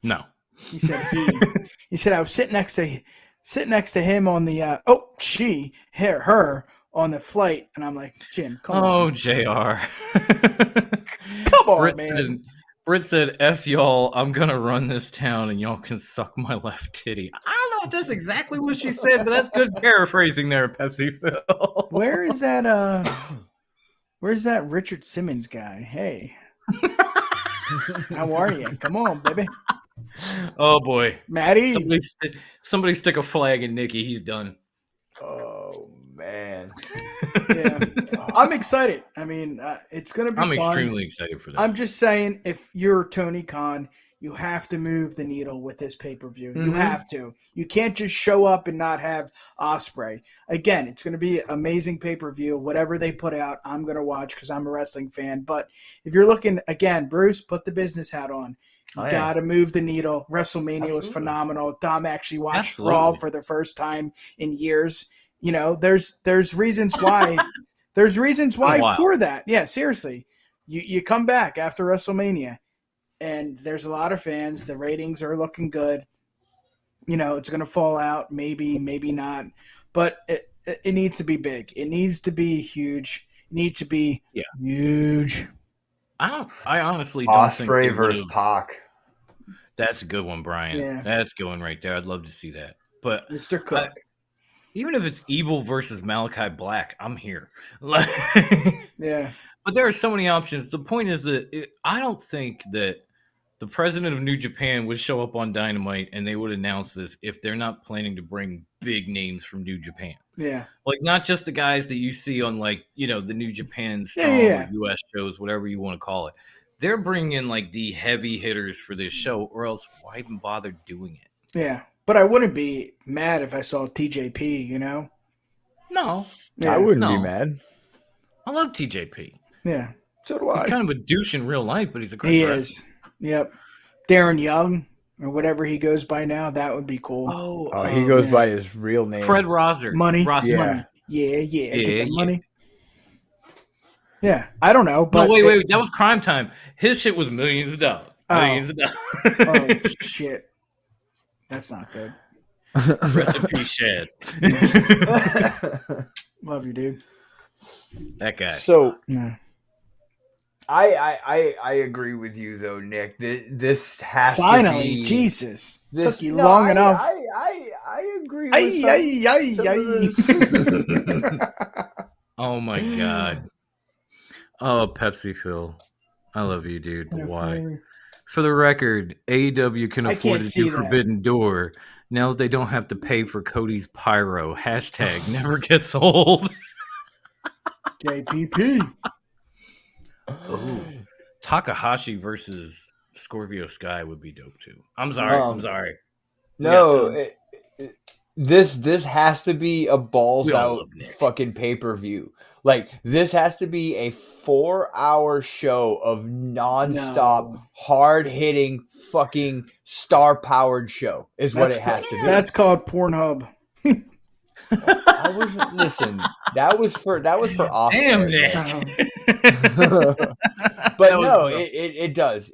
No. He said he said I was sitting next to him on the her on the flight, and I'm like, Jim, come on. Oh, JR. Come on, man. Britt said, F y'all, I'm gonna run this town and y'all can suck my left titty. I don't know if that's exactly what she said, but that's good paraphrasing there, Pepsi Phil. Where's that Richard Simmons guy? Hey. How are you? Come on, baby. Oh boy. Maddie. Somebody stick a flag in Nikki, he's done. Oh man. Yeah. I'm excited. I mean, it's going to be fun. I'm extremely excited for this. I'm just saying, if you're Tony Khan, you have to move the needle with this pay-per-view. Mm-hmm. You have to. You can't just show up and not have Ospreay. Again, it's going to be an amazing pay-per-view. Whatever they put out, I'm going to watch because I'm a wrestling fan. But if you're looking, again, Bruce, put the business hat on. You got to move the needle. WrestleMania was phenomenal. Dom actually watched Raw for the first time in years. You know, there's reasons why. There's reasons why for that. Yeah, seriously. You come back after WrestleMania, and there's a lot of fans. The ratings are looking good. You know, it's going to fall out. Maybe not. But it needs to be big. It needs to be huge. It needs to be huge. I honestly don't Ospreay think versus Pac. That's a good one, Brian. Yeah. That's a good one right there. I'd love to see that. But Mr. Cook. Even if it's Evil versus Malachi Black, I'm here. Yeah. But there are so many options. The point is that I don't think that the president of New Japan would show up on Dynamite and they would announce this if they're not planning to bring big names from New Japan. Yeah. Like, not just the guys that you see on, like, you know, the New Japan Strong or US shows, whatever you want to call it. They're bringing in, like, the heavy hitters for this show, or else why even bother doing it? Yeah. But I wouldn't be mad if I saw TJP, you know? No, I wouldn't no. be mad. I love TJP. Yeah. So do He's I. kind of a douche in real life, but he's a great He wrestler. is. Yep. Darren Young or whatever he goes by now, that would be cool. Oh, he goes by his real name. Fred Rosser. Money. Rosser. Money. Yeah. Get the Yeah. money. Yeah. I don't know. But No, wait. That was Crime Time. His shit was millions of dollars. Millions of dollars. Oh, shit. That's not good. Rest in peace, Shad. Love you, dude. That guy. So Yeah. I agree with you though, Nick. This has Finally, to be Jesus. This, Took you long enough. I agree with Oh my god. Oh, Pepsi Phil. I love you, dude. But why? For the record, AEW can afford to do Forbidden Door now that they don't have to pay for Cody's pyro. # never gets old. JPP. Oh, Takahashi versus Scorpio Sky would be dope too. I'm sorry. No, this has to be a balls out fucking pay-per-view. Like, this has to be a 4-hour show of nonstop, hard-hitting, fucking star-powered show is what it has to be. That's called Pornhub. Listen, that was for off. Damn, Nick. But no, it does.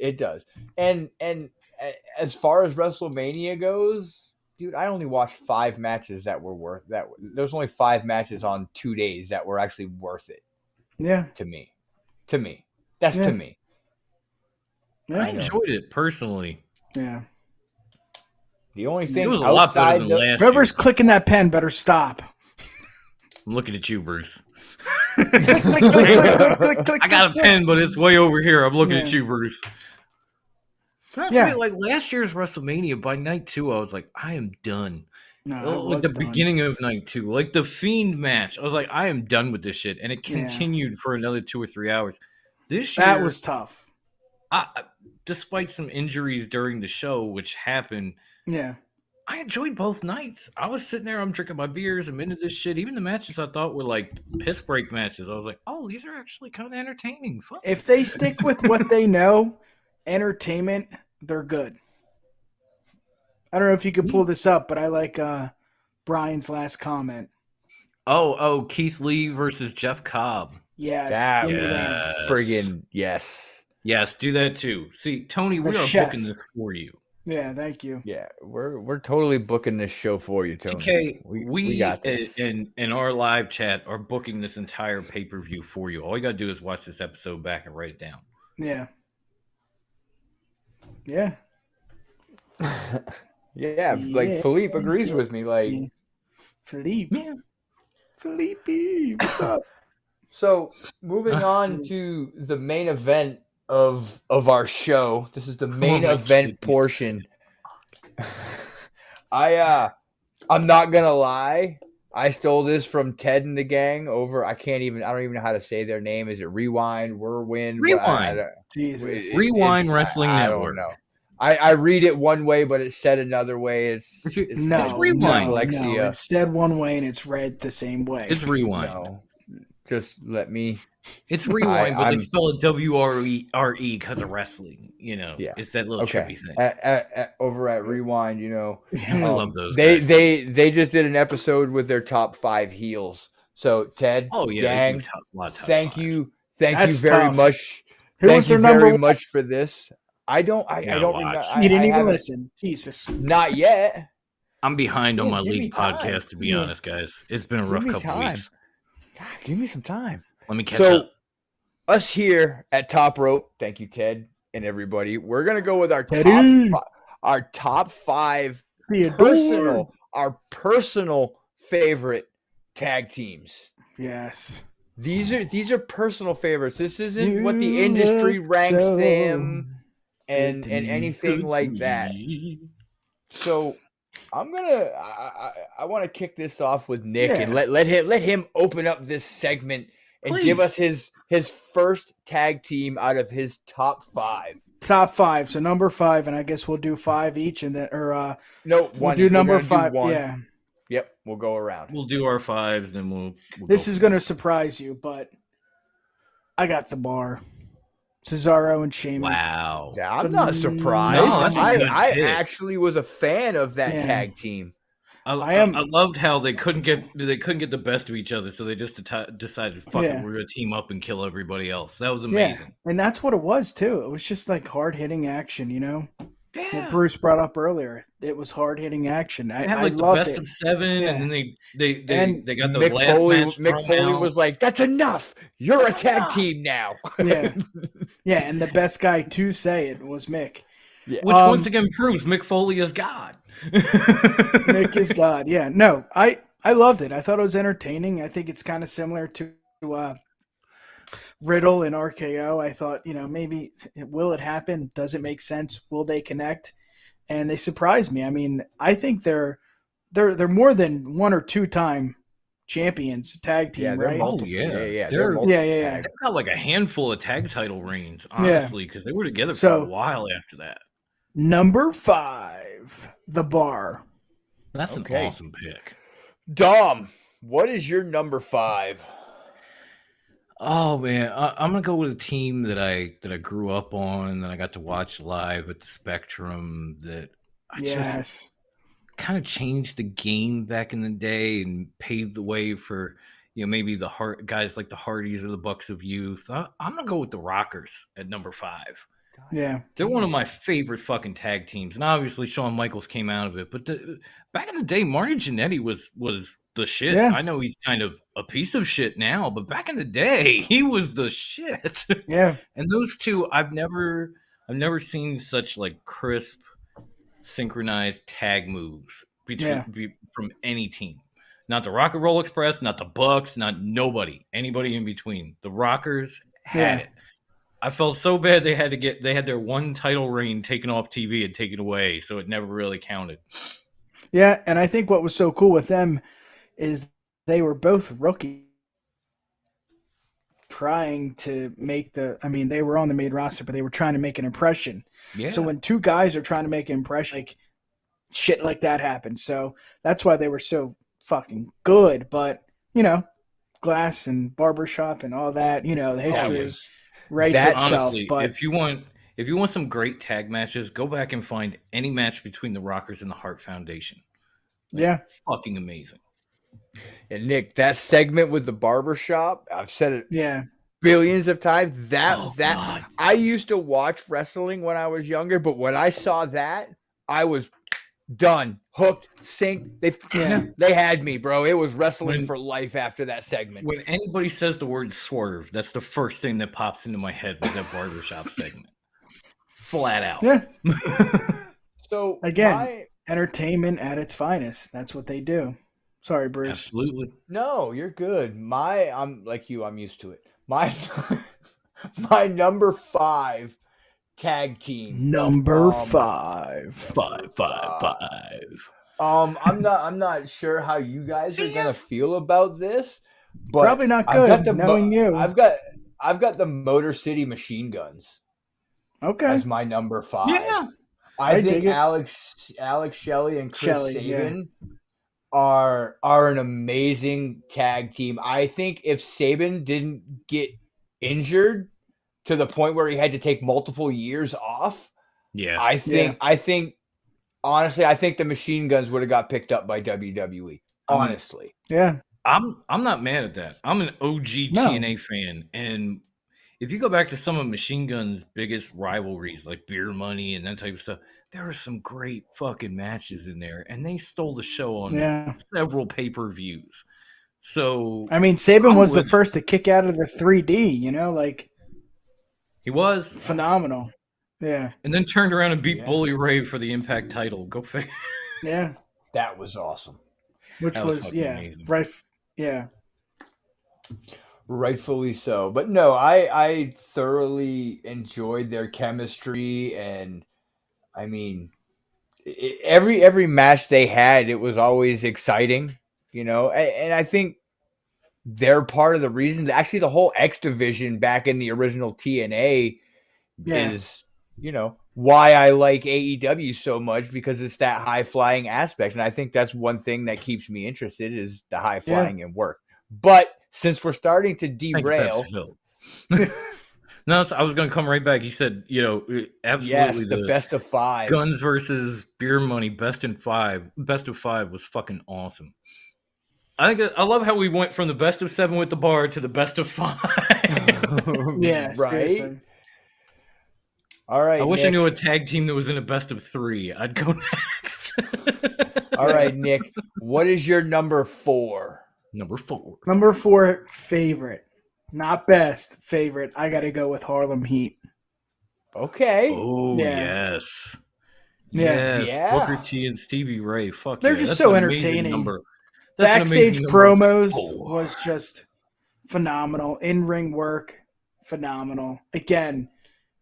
And as far as WrestleMania goes, dude, I only watched 5 matches that were worth that. There's only 5 matches on 2 days that were actually worth it. Yeah. To me. That's to me. Yeah. I enjoyed it personally. Yeah. The only thing it was a lot better than last whoever's year. clicking that pen better stop. I'm looking at you, Bruce. click, I got a pen, but it's way over here. I'm looking at you, Bruce. Yeah. Like last year's WrestleMania, by night 2, I was like, I am done. No, like the beginning of night 2, like the Fiend match, I was like, I am done with this shit, and it continued for another 2 or 3 hours. This year, that was tough. Despite some injuries during the show, which happened, I enjoyed both nights. I was sitting there, I'm drinking my beers, I'm into this shit. Even the matches I thought were like piss break matches, I was like, oh, these are actually kind of entertaining. Fun. If they stick with what they know, entertainment, they're good. I don't know if you could pull this up, but I like Brian's last comment. Oh, Keith Lee versus Jeff Cobb. Yes. Friggin' yes. Yes, do that too. See, Tony, we are booking this for you. Yeah, thank you. Yeah, we're totally booking this show for you, Tony. TK, we got this. In our live chat are booking this entire pay-per-view for you. All you got to do is watch this episode back and write it down. Yeah. Yeah. Yeah, like Philippe agrees with me. Like Philippe, what's up? So moving on to the main event of our show. This is the main event portion. I'm not gonna lie. I stole this from Ted and the gang over. I don't even know how to say their name. Is it Rewind? Rewind. Jesus. Rewind Wrestling I Network. don't know. I read it one way, but it's said another way. It's Rewind. No, it's said one way and it's read the same way. It's Rewind. No, just let me. It's Rewind, but they spell it WRE because of wrestling. You know, it's that little trippy thing. Over at Rewind, you know, I love those. They just did an episode with their top 5 heels. So Ted, gang, thank you very much. Thank you very much for this. I don't remember. You didn't even listen. Jesus. Not yet. I'm behind on my league podcast, to be honest, guys. It's been a rough couple weeks. God, give me some time. Let me catch up. Us here at Top Rope, thank you, Ted, and everybody. We're gonna go with our top 5 personal favorite tag teams. Yes. These are personal favorites. This isn't what the industry ranks them and anything like that. So I want to kick this off with Nick and let him open up this segment and give us his first tag team out of his top 5. top 5. So number 5, and I guess we'll do 5 each, and then No, we'll do number 5. one. Yeah. Yep, we'll go around. We'll do our 5s, then we'll This is going to surprise you, but I got the Bar. Cesaro and Sheamus. Wow. Yeah, I'm not surprised. No, that's a good I pick. actually was a fan of that tag team. I loved how they couldn't get the best of each other, so they just decided, fuck it, we're gonna team up and kill everybody else. That was amazing. Yeah. And that's what it was too. It was just like hard hitting action, you know. Yeah. What Bruce brought up earlier. It was hard hitting action. They had like the loved best it. of 7, and then they got the Mick last Foley, match. Mick Foley was like, "That's enough. You're a tag team now." Yeah, yeah. And the best guy to say it was Mick. Yeah. Which once again proves Mick Foley is God. Mick is God. Yeah. No, I loved it. I thought it was entertaining. I think it's kind of similar to Riddle and RKO. I thought, maybe will it happen? Does it make sense? Will they connect? And they surprised me. I mean, I think they're more than 1 or 2 time champions tag team, right? Oh yeah, They've got like a handful of tag title reigns, honestly, because they were together for a while after that. Number 5, the Bar. That's an awesome pick. Dom, what is your number 5? Oh man, I'm gonna go with a team that I grew up on, that I got to watch live at the Spectrum. That I just kind of changed the game back in the day and paved the way for maybe the guys like the Hardys or the Bucks of Youth. I'm gonna go with the Rockers at number 5. Yeah, they're one of my favorite fucking tag teams, and obviously Shawn Michaels came out of it. But back in the day, Marty Jannetty was the shit. Yeah. I know he's kind of a piece of shit now, but back in the day, he was the shit. Yeah, and those two, I've never seen such like crisp, synchronized tag moves from any team. Not the Rock and Roll Express, not the Bucks, not anybody in between. The Rockers had it. I felt so bad they had their one title reign taken off TV and taken away, so it never really counted. Yeah, and I think what was so cool with them is they were both rookies trying to make they were on the main roster, but they were trying to make an impression. Yeah. So when 2 guys are trying to make an impression, like shit like that happens. So that's why they were so fucking good. But, Glass and Barbershop and all that, the history writes itself. Honestly, but if you want some great tag matches, go back and find any match between the Rockers and the Hart Foundation. Fucking amazing. And Nick, that segment with the Barbershop, I've said it billions of times. I used to watch wrestling when I was younger, but when I saw that, I was done, hooked, synced. They had me, bro. It was wrestling for life after that segment. When anybody says the word swerve, that's the first thing that pops into my head with that Barbershop segment. Flat out. Yeah. So again, entertainment at its finest. That's what they do. Sorry, Bruce. Absolutely. No, you're good. I'm like you. I'm used to it. My number 5 tag team. Number 5. 5. I'm not sure how you guys are gonna feel about this, but probably not good. Knowing you, I've got the Motor City Machine Guns. Okay, as my number 5. Yeah, I think Alex Shelley and Chris Sabin are an amazing tag team. I think if Sabin didn't get injured to the point where he had to take multiple years off, I think honestly, I think the Machine Guns would have got picked up by WWE. Honestly. I'm not mad at that. I'm an OG TNA fan, and if you go back to some of Machine Gun's biggest rivalries, like Beer Money and that type of stuff, there are some great fucking matches in there, and they stole the show on several pay-per-views. So Sabin was the first to kick out of the 3D. He was phenomenal. Yeah, and then turned around and beat Bully Ray for the Impact title. Go figure. Yeah, that was awesome. Which was amazing. Right. Yeah. Rightfully so. But no, I thoroughly enjoyed their chemistry, and every match they had, it was always exciting, and I think they're part of the reason. Actually, the whole X division back in the original TNA is why I like AEW so much, because it's that high flying aspect. And I think that's one thing that keeps me interested is the high flying and work. But since we're starting to derail. No, I was going to come right back. He said, absolutely the best of 5. Guns versus Beer Money, best of 5 was fucking awesome. I love how we went from the best of 7 with the bar to the best of 5. Yeah, right. Seriously. All right. I wish Nick. I knew a tag team that was in a best of 3. I'd go next. All right, Nick. What is your number 4? Number 4. Number 4 favorite. Not best, favorite. I got to go with Harlem Heat. Okay. Oh, Yeah. yes. Yeah. Yes. Yeah. Booker T and Stevie Ray. Fuck They're yeah. just That's so an amazing entertaining. number. Backstage an amazing promos number. was just phenomenal. In-ring work, phenomenal. Again,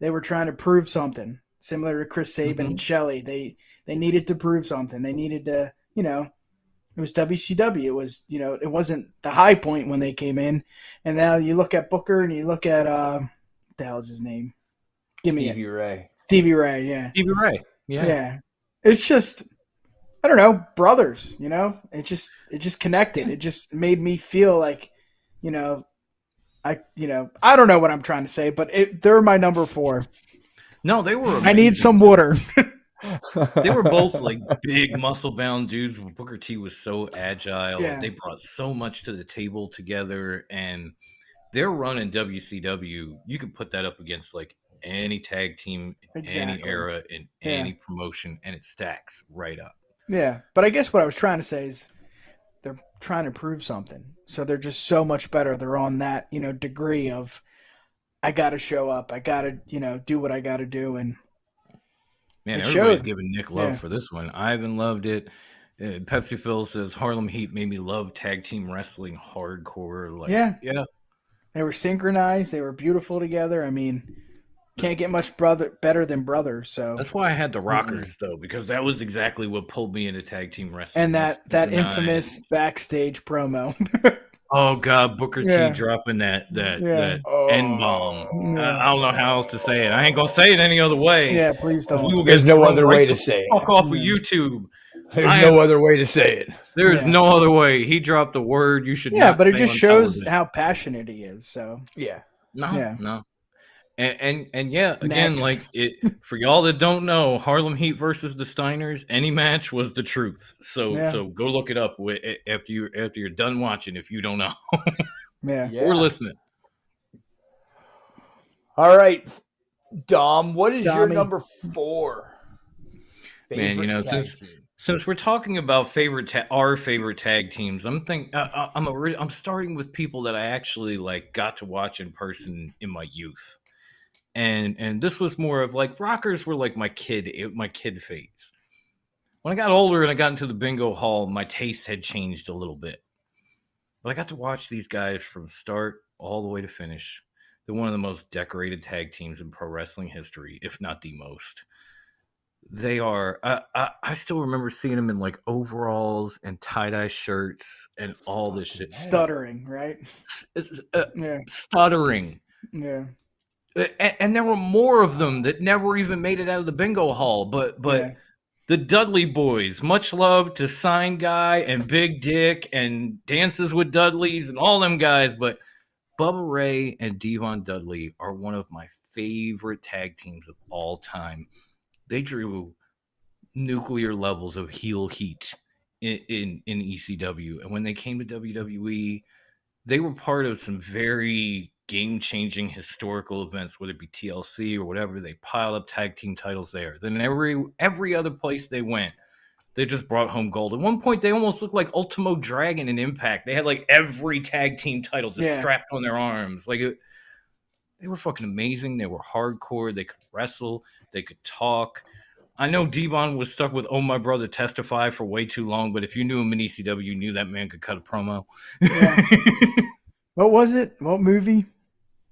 they were trying to prove something. Similar to Chris Sabin and Shelley. They needed to prove something. They needed to, it was WCW. It was, it wasn't the high point when they came in. And now you look at Booker and you look at, what the hell's his name? Give me Stevie Ray. Stevie Ray, yeah. Stevie Ray. Yeah. It's just, I don't know, brothers, It just connected. It just made me feel like, I don't know what I'm trying to say, but they're my number 4. No, they were amazing. I need some water. They were both like big muscle bound dudes. Booker T was so agile. Yeah. They brought so much to the table together, and their run in WCW, you could put that up against like any tag team, any era, in any promotion, and it stacks right up. Yeah, but I guess what I was trying to say is they're trying to prove something. So they're just so much better. They're on that, degree of I got to show up. I got to, do what I got to do. And man, everybody's giving Nick love for this one. Ivan loved it. Pepsi Phil says Harlem Heat made me love tag team wrestling hardcore. Yeah. They were synchronized. They were beautiful together. I mean, can't get much better than brothers. So that's why I had the Rockers though, because that was exactly what pulled me into tag team wrestling. And that infamous backstage promo. Oh God, Booker T dropping that N bomb. I don't know how else to say it. I ain't gonna say it any other way. Yeah, please don't. There's no other way to say it. Fuck off of YouTube. There's no other way to say it. There is no other way. He dropped the word you should. Yeah, not but it say just on shows television. how passionate he is. So no. And yeah, again, Next. like it for y'all that don't know, Harlem Heat versus the Steiners, any match was the truth. So go look it up after you're done watching if you don't know. Or listening. All right, Dom, what is your number 4? Man, since we're talking about our favorite tag teams, I'm starting with people that I actually like got to watch in person in my youth. And this was more of like Rockers were like my kid phase. When I got older and I got into the bingo hall, my taste had changed a little bit. But I got to watch these guys from start all the way to finish. They're one of the most decorated tag teams in pro wrestling history, if not the most. They are. I still remember seeing them in like overalls and tie-dye shirts and all this shit. Stuttering, right? Stuttering. Yeah. And there were more of them that never even made it out of the bingo hall. But the Dudley Boys, much love to Sign Guy and Big Dick and Dances with Dudleys and all them guys. But Bubba Ray and Devon Dudley are one of my favorite tag teams of all time. They drew nuclear levels of heel heat in ECW. And when they came to WWE, they were part of some very game-changing historical events, whether it be TLC or whatever. They piled up tag team titles there. Then every other place they went, they just brought home gold. At one point, they almost looked like Ultimo Dragon in Impact. They had like every tag team title just strapped on their arms. Like they were fucking amazing. They were hardcore. They could wrestle. They could talk. I know Devon was stuck with "Oh My Brother Testify" for way too long, but if you knew him in ECW, you knew that man could cut a promo. Yeah. What was it? What movie?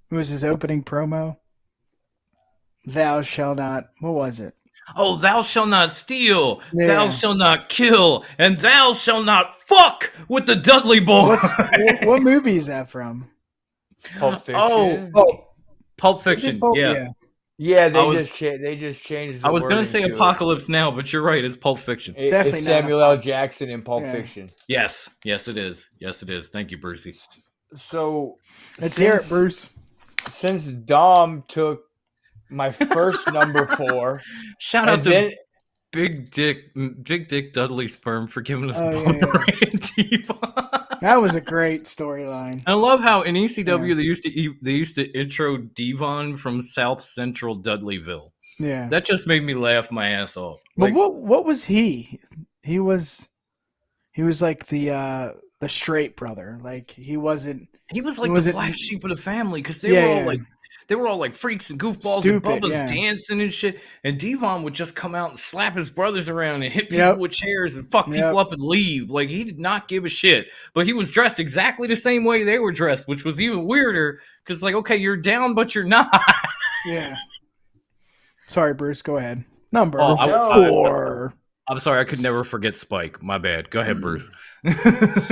It was his opening promo. Thou shalt not. What was it? Oh, thou shalt not steal. Yeah. Thou shalt not kill. And thou shalt not fuck with the Dudley Boys. What movie is that from? Pulp Fiction. Pulp Fiction. Pulp? Yeah. Yeah, they just changed the I was gonna wording say to Apocalypse Now, but you're right. It's Pulp Fiction. Definitely it's not Samuel L. Apocalypse. Jackson in Pulp Yeah. Fiction. Yes, it is. Yes, it is. Thank you, Brucey. So Let's hear it, Bruce. Since Dom took my first number 4, Shout out to Big Dick Dudley Sperm for giving us Boner and Devon. That was a great storyline. I love how in ECW they used to intro Devon from South Central Dudleyville. Yeah, that just made me laugh my ass off. But what was he? He was like the straight brother. Like he wasn't. He was like the black sheep of the family because they were all like freaks and goofballs, stupid, and Bubba's dancing and shit. And Devon would just come out and slap his brothers around and hit people with chairs and fuck people up and leave. Like he did not give a shit. But he was dressed exactly the same way they were dressed, which was even weirder because like, okay, you're down, but you're not. Yeah. Sorry, Bruce. Go ahead. Number 4. I'm sorry. I could never forget Spike. My bad. Go ahead, Bruce.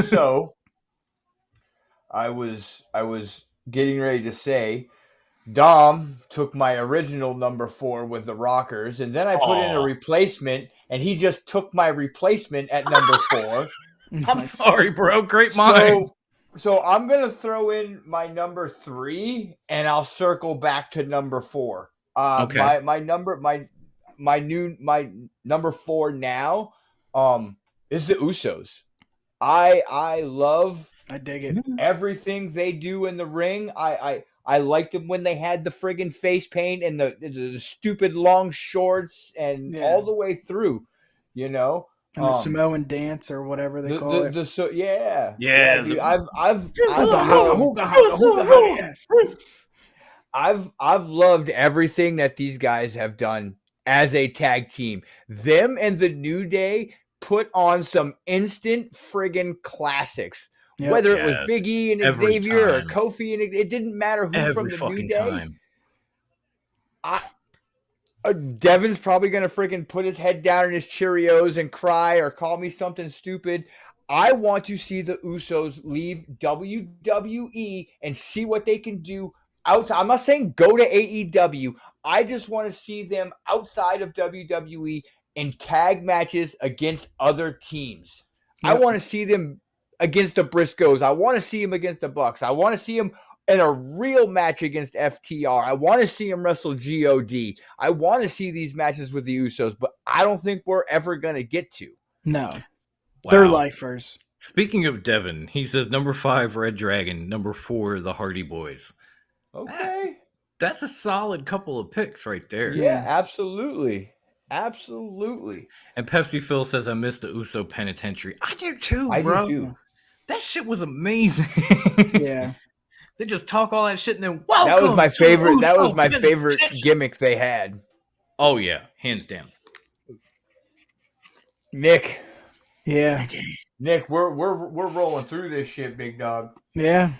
So I was getting ready to say Dom took my original number 4 with the Rockers, and then I put in a replacement, and he just took my replacement at number 4. I'm sorry, bro. Great minds. So I'm gonna throw in my number 3, and I'll circle back to number 4. Okay. My number 4 now is the Usos. I love. I dig it. Everything they do in the ring. I liked them when they had the friggin' face paint and the stupid long shorts and all the way through, you know. And the Samoan dance or whatever they call it. I've loved everything that these guys have done as a tag team. Them and the New Day put on some instant friggin' classics. Yep. Whether it was Big E and Xavier or Kofi, and it didn't matter who from the New Day. Devin's probably going to freaking put his head down in his Cheerios and cry or call me something stupid. I want to see the Usos leave WWE and see what they can do outside. I'm not saying go to AEW. I just want to see them outside of WWE in tag matches against other teams. Yep. I want to see them against the Briscoes. I want to see him against the Bucks. I want to see him in a real match against FTR. I want to see him wrestle God. I want to see these matches with the Usos, but I don't think we're ever going to get to. No. Wow. They're lifers. Speaking of Devin, he says number 5, Red Dragon. Number 4, the Hardy Boys. Okay. That's a solid couple of picks right there. Yeah, absolutely. Absolutely. And Pepsi Phil says, I missed the Uso Penitentiary. I do too, bro. I do too. That shit was amazing. Yeah. They just talk all that shit and then welcome. That was my favorite. That was my favorite gimmick they had. Oh yeah, hands down. Nick. Yeah. Nick, we're rolling through this shit, big dog. Yeah.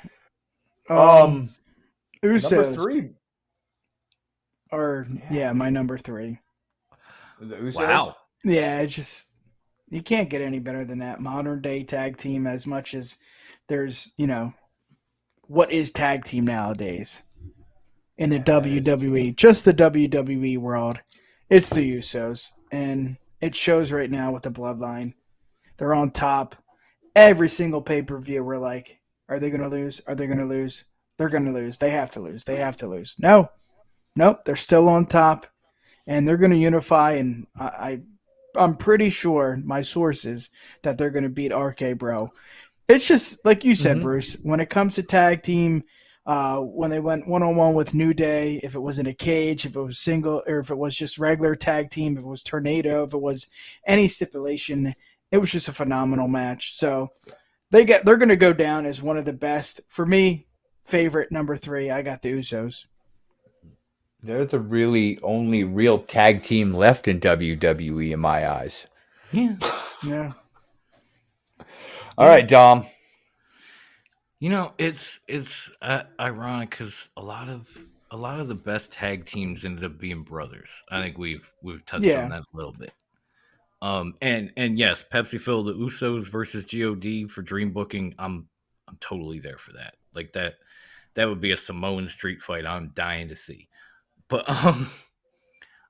Usos. Number 3. Or my number 3. The Usos? Wow. Yeah, it's just you can't get any better than that. Modern day tag team, as much as there's, what is tag team nowadays in the WWE? Just the WWE world. It's the Usos. And it shows right now with the Bloodline. They're on top. Every single pay-per-view, we're like, are they going to lose? Are they going to lose? They're going to lose. They have to lose. They have to lose. No. Nope. They're still on top. And they're going to unify. And I'm pretty sure, my sources, that they're going to beat RK Bro. It's just like you said, Bruce, when it comes to tag team, when they went one-on-one with New Day, if it was in a cage, if it was single, or if it was just regular tag team, if it was Tornado, if it was any stipulation, it was just a phenomenal match. So they're going to go down as one of the best. For me, favorite number 3, I got the Usos. They're the really only real tag team left in WWE in my eyes. Yeah. Yeah. All right, Dom. It's ironic because a lot of the best tag teams ended up being brothers. I think we've touched on that a little bit. And yes, Pepsi Phil, the Usos versus God for Dream Booking. I'm totally there for that. Like that would be a Samoan street fight I'm dying to see. But I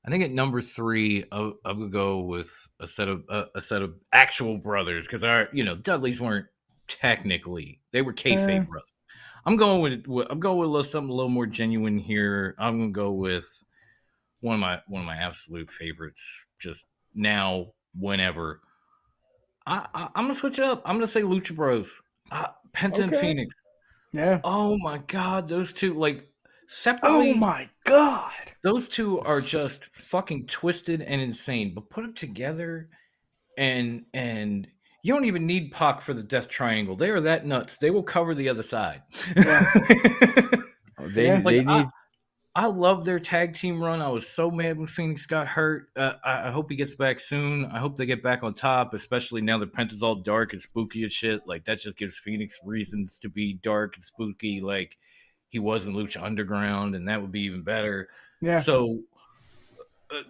think at number 3, I would go with a set of actual brothers because Dudleys weren't technically, they were kayfabe brothers. I'm going with something a little more genuine here. I'm gonna go with one of my absolute favorites. Just now, whenever I'm gonna switch it up. I'm gonna say Lucha Bros. Penta and Phoenix. Yeah. Oh my God, those two separately. Oh my God. Those two are just fucking twisted and insane. But put them together, and you don't even need Pac for the Death Triangle. They are that nuts. They will cover the other side. Yeah. I love their tag team run. I was so mad when Phoenix got hurt. I hope he gets back soon. I hope they get back on top, especially now that Penta's all dark and spooky and shit. Like, that just gives Phoenix reasons to be dark and spooky like he was in Lucha Underground, and that would be even better. Yeah. So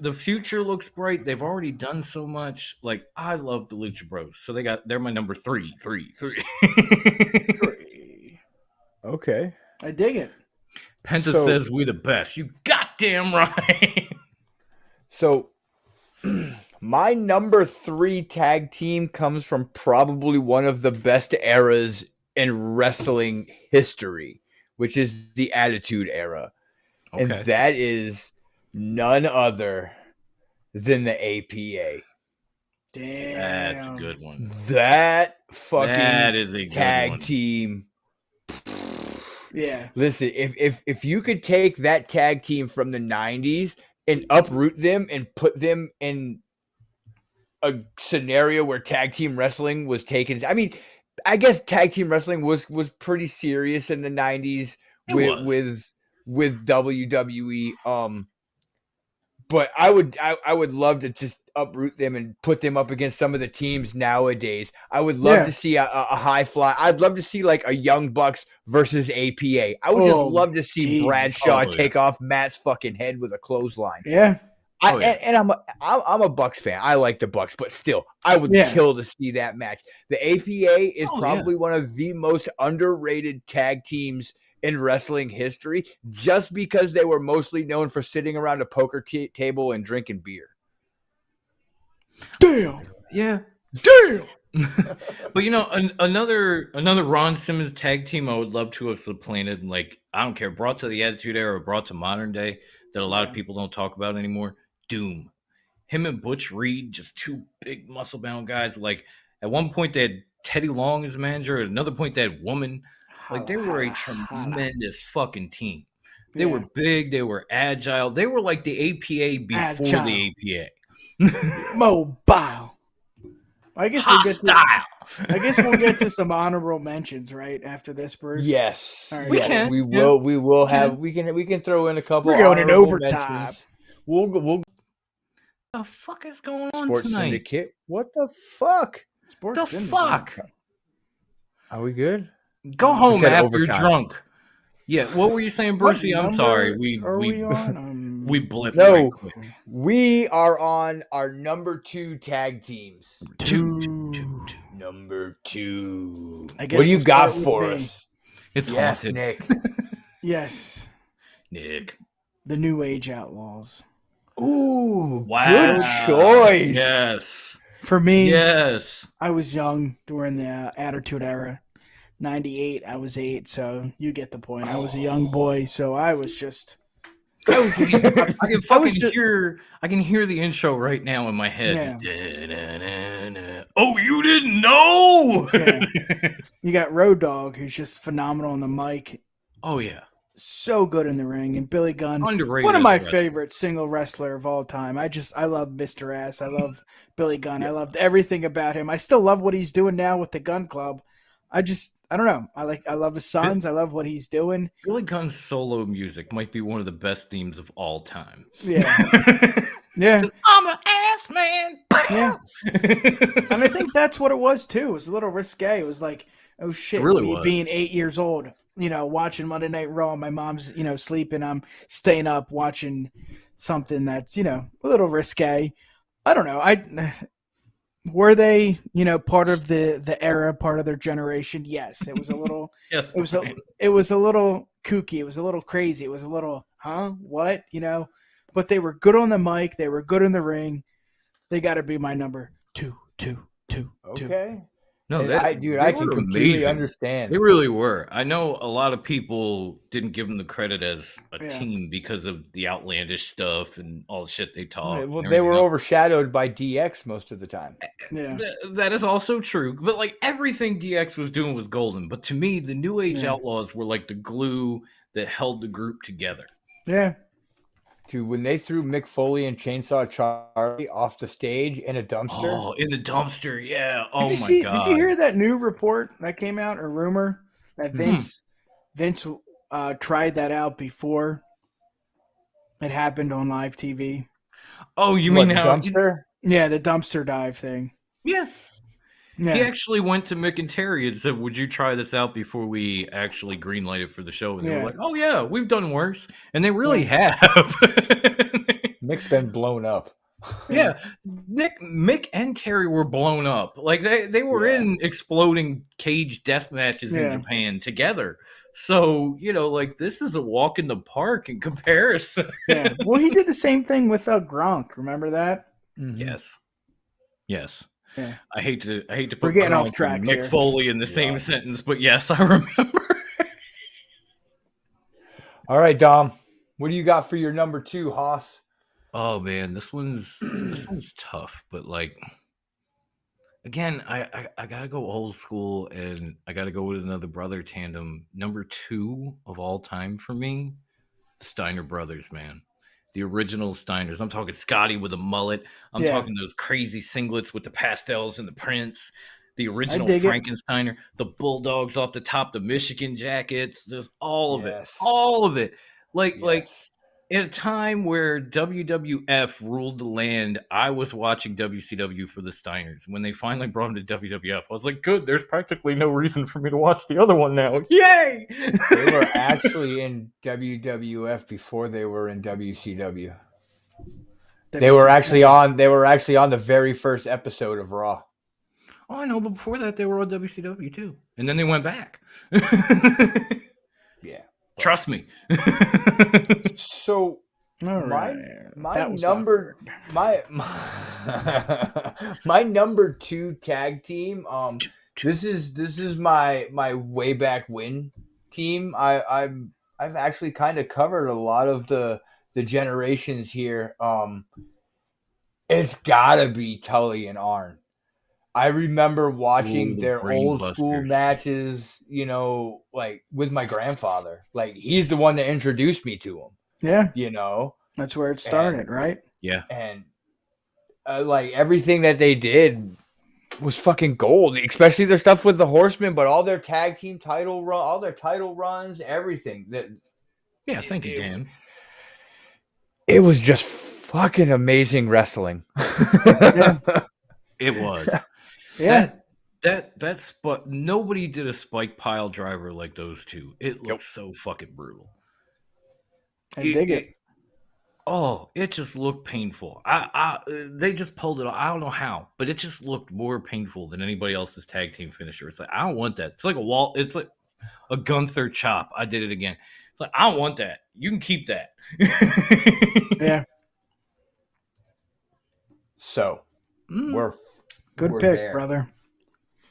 the future looks bright. They've already done so much. Like, I love the Lucha Bros. So they're my number 3. Okay. I dig it. Penta says we the best. You goddamn right. So my number 3 tag team comes from probably one of the best eras in wrestling history, which is the Attitude Era. Okay. And that is none other than the APA. Damn. That's a good one. That fucking is a tag one. Team. Yeah. Listen, if you could take that tag team from the 90s and uproot them and put them in a scenario where tag team wrestling was taken. I mean, I guess tag team wrestling was pretty serious in the 90s with WWE. But I would love to just uproot them and put them up against some of the teams nowadays. I would love to see a high fly. I'd love to see like a Young Bucks versus APA. I would just love to see Bradshaw take off Matt's fucking head with a clothesline. Yeah. And I'm a Bucks fan. I like the Bucks, but still, I would kill to see that match. The APA is probably one of the most underrated tag teams in wrestling history, just because they were mostly known for sitting around a poker table and drinking beer. Damn. Yeah. Damn. But another Ron Simmons tag team I would love to have supplanted, like, I don't care, brought to the Attitude Era or brought to modern day, that a lot of people don't talk about anymore. Doom. Him and Butch Reed, just two big muscle bound guys. Like, at one point they had Teddy Long as a manager, at another point they had Woman. Like, they were a tremendous fucking team. They were big. They were agile. They were like the APA before the APA. Mobile. I guess Hostile. We'll get to some honorable mentions right after this, Bruce. Yes, right. we can. We will. We will have. We can throw in a couple. We're going in overtime. Mentions. We'll. What the fuck is going on Sports tonight? Syndicate. What the fuck? Sports Syndicate. Fuck. Are we good? Go home after you're drunk. Yeah, what were you saying, Brucey? I'm sorry. We blipped right quick. We are on our number 2 tag teams. Number 2. I guess what do you got for us? It's haunted. Nick. Yes. Nick. The New Age Outlaws. Ooh, wow. Good choice. Yes. For me, yes. I was young during the Attitude Era. 98, I was 8, so you get the point. I was a young boy, so I can hear the intro right now in my head. Yeah. Oh, you didn't know? Yeah. You got Road Dogg, who's just phenomenal on the mic. Oh yeah. So good in the ring. And Billy Gunn, underrated, one of my favorite single wrestler of all time. I love Mr. Ass. I love Billy Gunn. I loved everything about him. I still love what he's doing now with the Gun Club. I don't know. I love his sons. I love what he's doing. Billy Gunn's solo music might be one of the best themes of all time. Yeah. Yeah. I'm an ass man. Yeah. And I think that's what it was too. It was a little risque. It was like, oh shit, it really was. Being 8 years old, watching Monday Night Raw. My mom's, sleeping. I'm staying up watching something that's, a little risque. I don't know. Were they, part of the era, part of their generation? Yes, it was a little. Yes, it was a little kooky. It was a little crazy. It was a little huh? What? But they were good on the mic. They were good in the ring. They got to be my number two. Okay. No, I can completely amazing. understand. They really were. I know a lot of people didn't give them the credit as a Yeah. team because of the outlandish stuff and all the shit they talk. Well, they were overshadowed by DX most of the time. Yeah. That is also true. But like everything DX was doing was golden. But to me, the New Age Outlaws were like the glue that held the group together. Yeah. Dude, when they threw Mick Foley and Chainsaw Charlie off the stage in a dumpster. Oh, in the dumpster, yeah. Oh my god! Did you hear that new report that came out, or rumor that Vince tried that out before it happened on live TV? Oh, you mean the how dumpster? Yeah, the dumpster dive thing. Yeah. Yeah. He actually went to Mick and Terry and said, "Would you try this out before we actually greenlight it for the show?" And they were like, "Oh yeah, we've done worse," and they really have. Mick's been blown up. Yeah, Mick and Terry were blown up. Like they were in exploding cage death matches in Japan together. So like this is a walk in the park in comparison. Yeah. Well, he did the same thing with Gronk. Remember that? Mm-hmm. Yes. Yeah. I hate to put We're getting Gronk off track and Mick here. Foley in the same sentence, but yes, I remember. All right, Dom. What do you got for your number 2, Haas? Oh man, this one's tough, but like again, I gotta go old school and I gotta go with another brother tandem. Number 2 of all time for me, the Steiner brothers, man. The original Steiners. I'm talking Scotty with a mullet. I'm talking those crazy singlets with the pastels and the prints. The original Frankensteiner, the Bulldogs off the top, the Michigan jackets. There's all of it. All of it. Like at a time where WWF ruled the land, I was watching WCW for the Steiners. When they finally brought them to WWF, I was like, good, there's practically no reason for me to watch the other one now. Yay! They were actually in WWF before they were in WCW. They were actually on the very first episode of Raw. Oh, I know, but before that they were on WCW too. And then they went back. Yeah. Trust me. So my number 2 tag team. This is my way back when team. I've actually kind of covered a lot of the generations here. It's gotta be Tully and Arn. I remember watching their old school matches, like with my grandfather. Like he's the one that introduced me to them. Yeah. That's where it started, right? Yeah. And like everything that they did was fucking gold, especially their stuff with the Horsemen, but all their tag team title run, all their title runs, everything. Thank you, Dan. It was just fucking amazing wrestling. It was. Yeah. That's but nobody did a spike pile driver like those two. It looked so fucking brutal. I dig it. Oh, it just looked painful. They just pulled it off. I don't know how, but it just looked more painful than anybody else's tag team finisher. It's like I don't want that. It's like it's like a Gunther chop. I did it again. It's like I don't want that. You can keep that. Yeah. So we're good pick, there. Brother.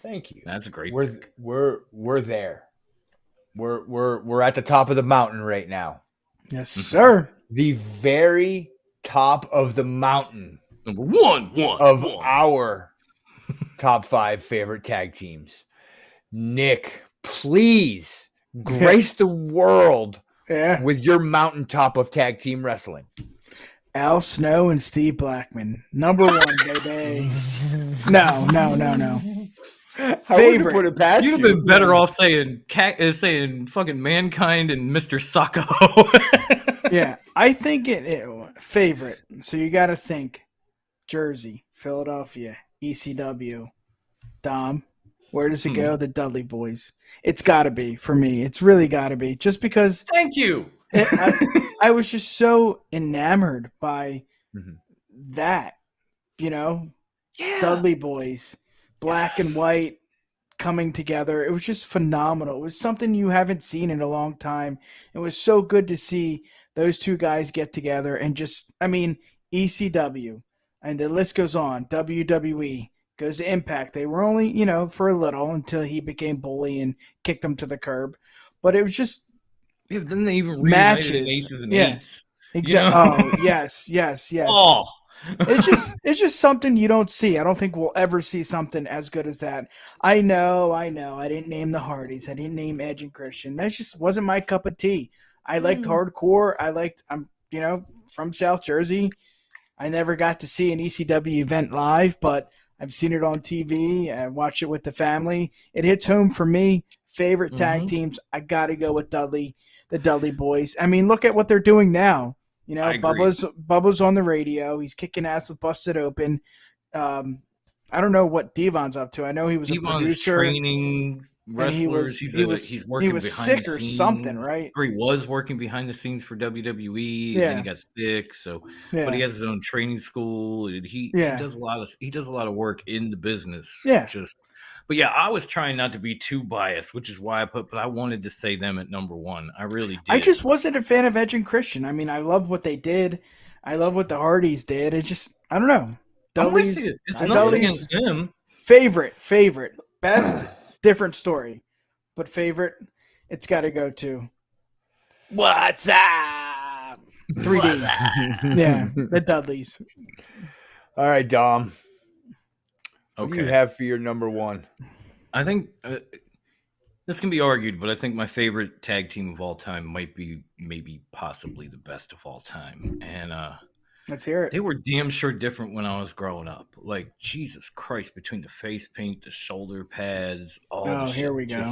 Thank you. That's a great pick. We're there. We're at the top of the mountain right now. Yes, sir. The very top of the mountain. Number one of our top 5 favorite tag teams. Nick, please grace the world with your mountaintop of tag team wrestling. Al Snow and Steve Blackman. Number 1, baby. No. Favorite. Put it past You'd have been better off saying fucking Mankind and Mr. Sacco. Yeah, I think it favorite. So you got to think Jersey, Philadelphia, ECW. Dom, where does it go? The Dudley Boys. It's got to be for me. It's really got to be just because. Thank you. I was just so enamored by that, Yeah. Dudley Boys, black and white coming together. It was just phenomenal. It was something you haven't seen in a long time. It was so good to see those two guys get together and just, I mean, ECW, and the list goes on. WWE goes to Impact. They were only, for a little until he became bully and kicked him to the curb. But it was just then they even matches. reunited in Aces and Eights. Exactly. Oh, yes. Oh. It's just something you don't see. I don't think we'll ever see something as good as that. I know. I didn't name the Hardys. I didn't name Edge and Christian. That just wasn't my cup of tea. I liked hardcore. I'm from South Jersey. I never got to see an ECW event live, but I've seen it on TV. I watch it with the family. It hits home for me. Favorite tag teams. I got to go with Dudley, the Dudley Boys. I mean, look at what they're doing now. Bubba's on the radio. He's kicking ass with Busted Open. I don't know what Devon's up to. I know he was a producer. Training wrestlers. He's working he was behind sick the or scenes. Something, right? Or he was working behind the scenes for WWE. Yeah. And he got sick. But he has his own training school. And he does a lot of work in the business. Yeah. But yeah, I was trying not to be too biased, which is why but I wanted to say them at number one. I really did. I just wasn't a fan of Edge and Christian. I mean, I love what they did. I love what the Hardys did. It just, I don't know. Dudley's, it's nothing against him. Favorite. Best, different story. But favorite, it's got to go to What's Up? 3D. Yeah, the Dudleys. All right, Dom. Okay. What do you have for your number one? I think this can be argued, but I think my favorite tag team of all time might be possibly the best of all time. And let's hear it. They were damn sure different when I was growing up. Like, Jesus Christ, between the face paint, the shoulder pads, all the shit. Here we go.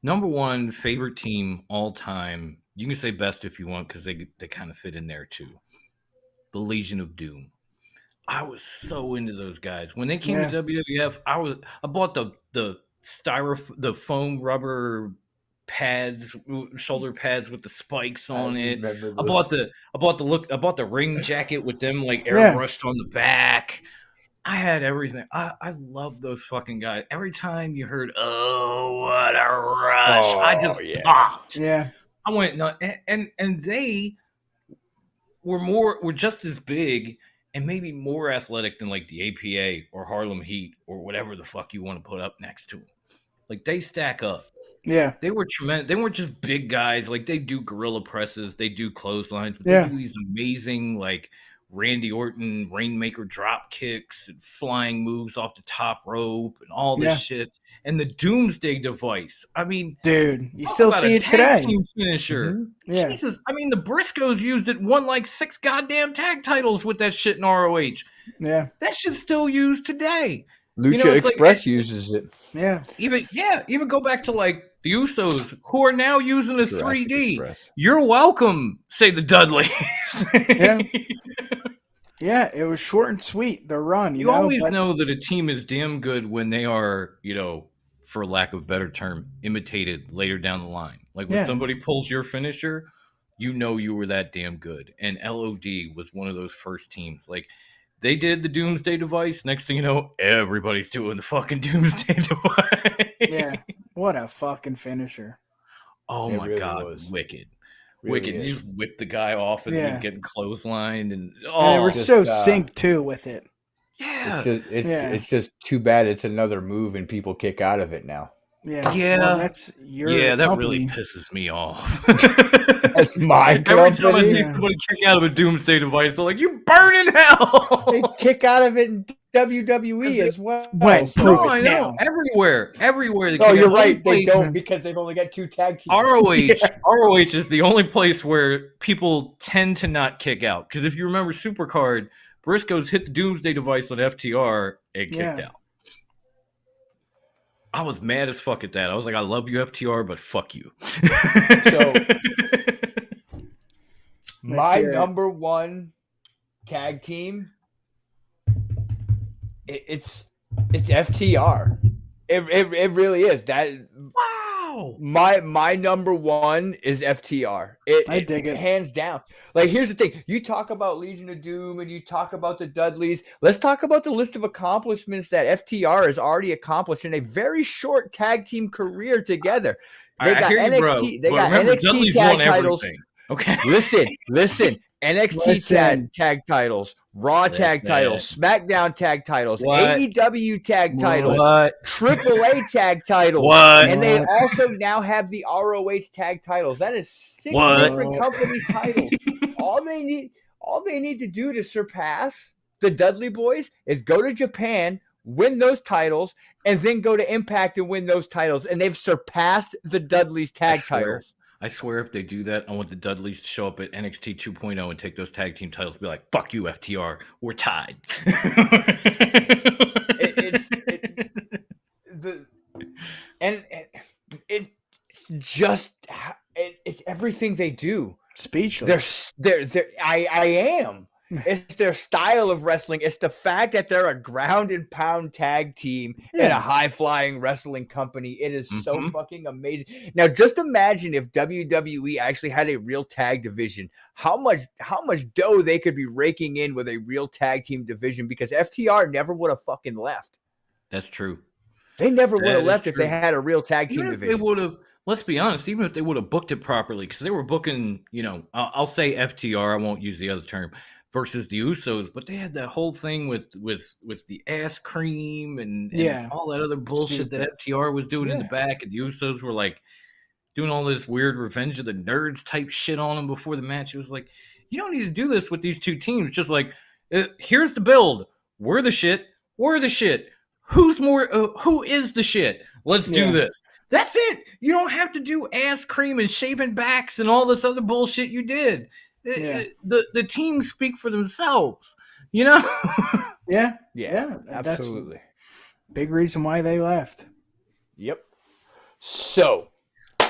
Number one favorite team all time. You can say best if you want because they kind of fit in there too. The Legion of Doom. I was so into those guys when they came to WWF. I bought the foam rubber pads, shoulder pads with the spikes on it. I bought the ring jacket with them like airbrushed on the back. I had everything. I love those fucking guys. Every time you heard, "Oh, what a rush!" I just popped. Yeah, I went no, and they were just as big. And maybe more athletic than like the APA or Harlem Heat or whatever the fuck you want to put up next to them. Like they stack up. Yeah. They were tremendous. They weren't just big guys. Like they do gorilla presses. They do clotheslines. But they do these amazing like Randy Orton Rainmaker drop kicks and flying moves off the top rope and all this shit. And the Doomsday Device. I mean, dude, you still see it today. Finisher. Mm-hmm. Yeah. Jesus. I mean, the Briscoes used it, won like 6 goddamn tag titles with that shit in ROH. Yeah. That shit's still used today. Lucha Express uses it. Yeah. Even go back to like the Usos, who are now using the Jurassic 3D. Express. You're welcome, say the Dudleys. Yeah. Yeah, it was short and sweet, the run. You always know that a team is damn good when they are, for lack of a better term, imitated later down the line. Like when somebody pulls your finisher, you were that damn good. And LOD was one of those first teams. Like they did the Doomsday Device. Next thing you know, everybody's doing the fucking Doomsday Device. Yeah, what a fucking finisher. Oh my really God, was. Wicked. Really wicked. You just whipped the guy off and he was getting clotheslined. And they were so synced too with it. Yeah. It's just too bad it's another move and people kick out of it now. Yeah. Well, that's your that company. really pisses me off. That's my company. Every time I see somebody kick out of a Doomsday Device, they're like, "You burn in hell." They kick out of it in WWE as well. I know. Everywhere. No, you're right. They don't because they've only got 2 tag teams. ROH is the only place where people tend to not kick out. Because if you remember Supercard, Briscoes hit the Doomsday Device on FTR and kicked out. I was mad as fuck at that. I was like, I love you, FTR, but fuck you. So, my number one tag team, it's FTR. It really is. That how? My number one is FTR. I dig it. Hands down. Like, here's the thing. You talk about Legion of Doom and you talk about the Dudleys. Let's talk about the list of accomplishments that FTR has already accomplished in a very short tag team career together. They got NXT. They got NXT tag titles. Okay. Listen. NXT tag titles, Raw tag titles, SmackDown tag titles, AEW tag titles, AAA tag titles, and they also now have the ROH tag titles. That is 6 different companies' titles. All they need to do to surpass the Dudley Boys is go to Japan, win those titles, and then go to Impact and win those titles. And they've surpassed the Dudleys tag titles. I swear if they do that, I want the Dudleys to show up at NXT 2.0 and take those tag team titles and be like, fuck you, FTR. We're tied. It's everything they do. Speechless. I am. It's their style of wrestling. It's the fact that they're a ground and pound tag team and a high flying wrestling company. It is so fucking amazing. Now, just imagine if WWE actually had a real tag division. How much dough they could be raking in with a real tag team division, because FTR never would have fucking left. That's true. They never would have left if they had a real tag team division. They would have. Let's be honest. Even if they would have booked it properly, because they were booking, I'll say FTR. I won't use the other term. Versus the Usos, but they had that whole thing with the ass cream and all that other bullshit that FTR was doing in the back, and the Usos were like doing all this weird Revenge of the Nerds type shit on them before the match. It was like, you don't need to do this with these two teams. Just like, here's the build. We're the shit. We're the shit. Who's more? Who is the shit? Let's do this. That's it. You don't have to do ass cream and shaving backs and all this other bullshit you did. The teams speak for themselves, Yeah, absolutely. Big reason why they left. Yep. So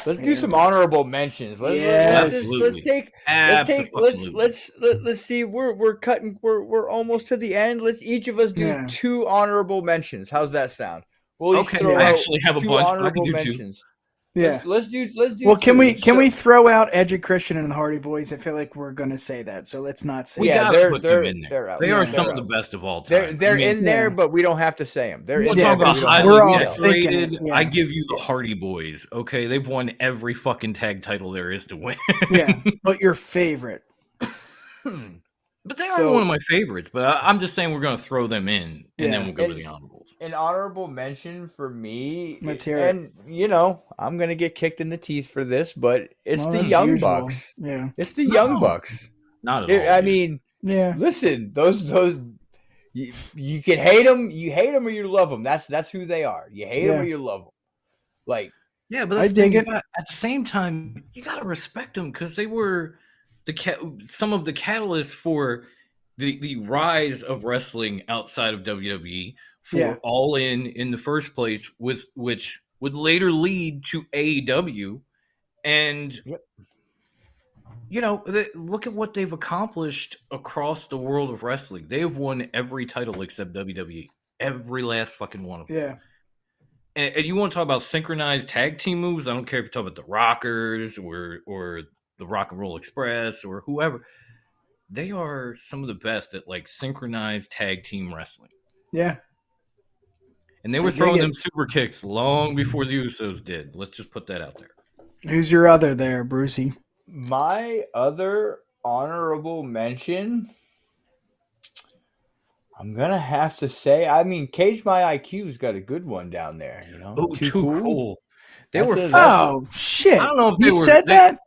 let's do some honorable mentions. Let's see. We're cutting. We're almost to the end. Let's each of us do 2 honorable mentions. How's that sound? We'll I actually have a bunch. Honorable mentions. Yeah, let's do. Well, can we throw out Edge and Christian and the Hardy Boys? I feel like we're gonna say that, so let's not say. They're in there. They are some of the best of all time. They're in there, but we don't have to say them. They're in there. We're all thinking. I give you the Hardy Boys. Okay, they've won every fucking tag title there is to win. But your favorite. But they are one of my favorites. But I'm just saying we're going to throw them in, and then we'll go to the honorables. An honorable mention for me. Let's hear it. And, I'm going to get kicked in the teeth for this, but it's the Young Bucks. Yeah. It's the Young Bucks. Not at all. I mean, listen, those you can hate them. You hate them or you love them. That's who they are. You hate them or you love them. Like, but I dig it. At the same time, you got to respect them because they were some of the catalysts for the rise of wrestling outside of WWE for All In the first place, which would later lead to AEW. And, look at what they've accomplished across the world of wrestling. They have won every title except WWE. Every last fucking one of them. Yeah. And you want to talk about synchronized tag team moves? I don't care if you talk about the Rockers or the Rock and Roll Express or whoever. They are some of the best at like synchronized tag team wrestling. Yeah. And they were throwing them super kicks long before the Usos did. Let's just put that out there. Who's your other there, Brucey? My other honorable mention, I'm going to have to say, Cage My IQ's got a good one down there. Oh, too cool. They were shit. I don't know if you said that?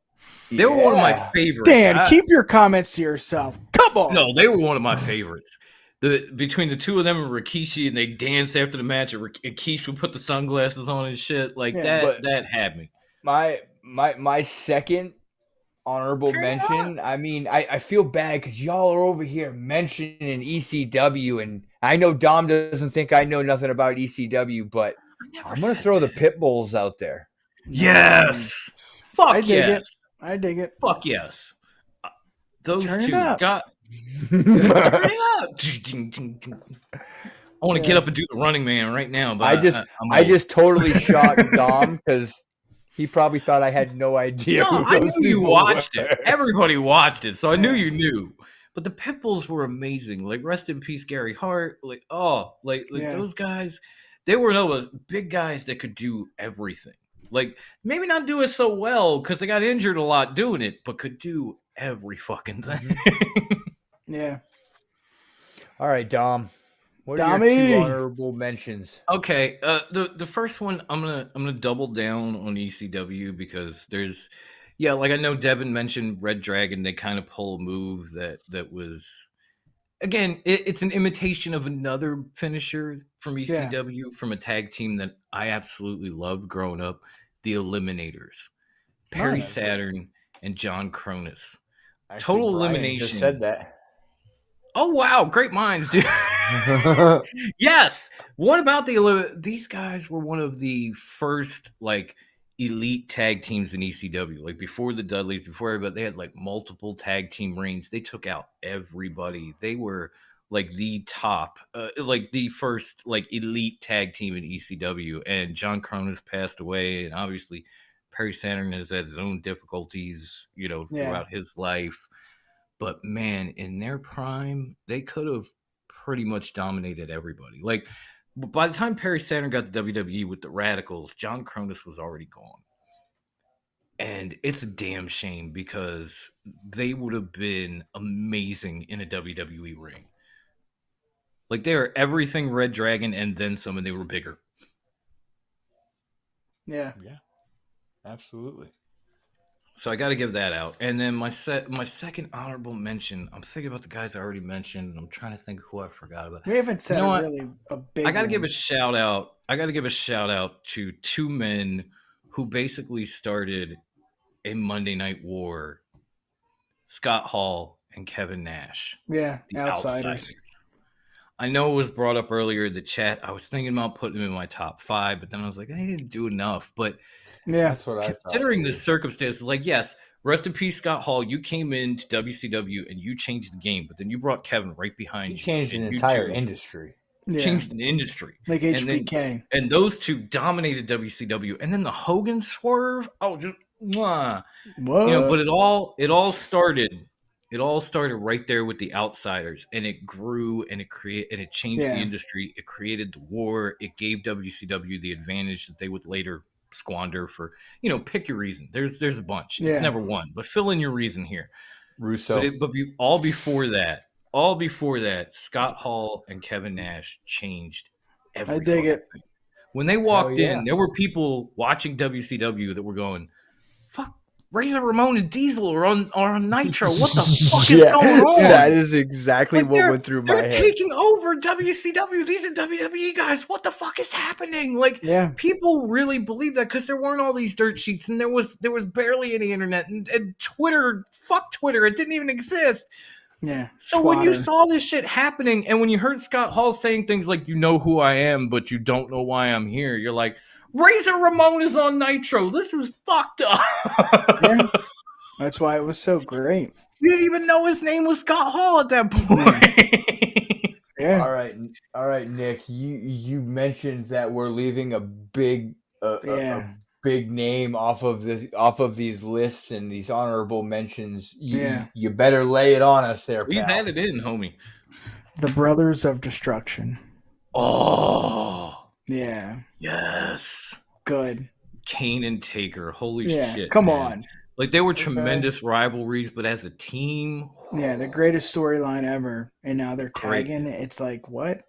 They were one of my favorites. Dan, keep your comments to yourself. Come on. No, they were one of my favorites. Between the two of them and Rikishi, and they danced after the match, and Rikishi would put the sunglasses on and shit. Like that had me. My second honorable mention, I feel bad because y'all are over here mentioning ECW, and I know Dom doesn't think I know nothing about ECW, but I'm going to throw the Pitbulls out there. Yes. Fuck yes. I dig it. Fuck yes. Those Turn two it up. got. Turn it up. I want to get up and do the Running Man right now, but I just totally shocked Dom because He probably thought I had no idea. No, who I those knew you people watched were. it. Everybody watched it, so I knew you knew. But the Pitbulls were amazing. Like, rest in peace, Gary Hart. Like, those guys, they were those big guys that could do everything. Like, maybe not do it so well because they got injured a lot doing it, but could do every fucking thing. Yeah. All right, Dom. What are your 2 honorable mentions? Okay, the first one I'm gonna double down on ECW because there's, like I know Devin mentioned Red Dragon. They kind of pull a move that was, again, it's an imitation of another finisher from ECW from a tag team that I absolutely loved growing up, the Eliminators, Perry Saturn and John Cronus. Actually, Total Brian elimination. just said that. Oh wow, great minds, dude. Yes. What about these guys were one of the first like elite tag teams in ECW. Like before the Dudleys, before everybody, they had like multiple tag team reigns. They took out everybody. They were like the top, like the first like elite tag team in ECW. And John Cronus passed away, and obviously Perry Saturn has had his own difficulties, throughout his life. But man, in their prime, they could have pretty much dominated everybody. Like by the time Perry Saturn got to WWE with the Radicals, John Cronus was already gone. And it's a damn shame because they would have been amazing in a WWE ring. Like they are everything Red Dragon and then some, and they were bigger. Yeah. Absolutely. So I got to give that out. And then my second honorable mention, I'm thinking about the guys I already mentioned, and I'm trying to think who I forgot about. We haven't said really a big I got to one. give a shout out. I got to give a shout out to 2 men who basically started a Monday Night War, Scott Hall and Kevin Nash. Yeah, the outsiders. I know it was brought up earlier in the chat. I was thinking about putting them in my top 5, but then I was like, they didn't do enough. But yeah, that's what I considering thought, the circumstances, like, yes, rest in peace, Scott Hall. You came into WCW and you changed the game, but then you brought Kevin right behind you. Changed an entire industry. Changed an industry. Like HBK. And those 2 dominated WCW. And then the Hogan swerve. Oh, just mwah. Whoa. But it all started right there with the outsiders, and it grew and it changed the industry. It created the war. It gave WCW the advantage that they would later squander for, pick your reason. There's a bunch. It's never one, but fill in your reason here. Russo. But all before that, Scott Hall and Kevin Nash changed everything. I dig it. When they walked in, there were people watching WCW that were going, fuck, Razor Ramon and Diesel are on Nitro. What the fuck is going on? That is exactly what went through my head. They're taking over WCW. These are WWE guys. What the fuck is happening? Like, people really believe that because there weren't all these dirt sheets and there was barely any internet and Twitter. Fuck Twitter. It didn't even exist. Yeah. So when you saw this shit happening and when you heard Scott Hall saying things like, who I am, but you don't know why I'm here, you're like, Razor Ramon is on Nitro. This is fucked up. That's why it was so great. You didn't even know his name was Scott Hall at that point. Yeah. All right, Nick. You mentioned that we're leaving a big name off of these lists and these honorable mentions. You better lay it on us there, Please pal. add it in, homie. The Brothers of Destruction. Oh. Yeah. Yes. Good. Kane and Taker. Holy shit. Come on. Like, they were tremendous rivalries, but as a team. Yeah, the greatest storyline ever. And now they're tagging. It's like, what?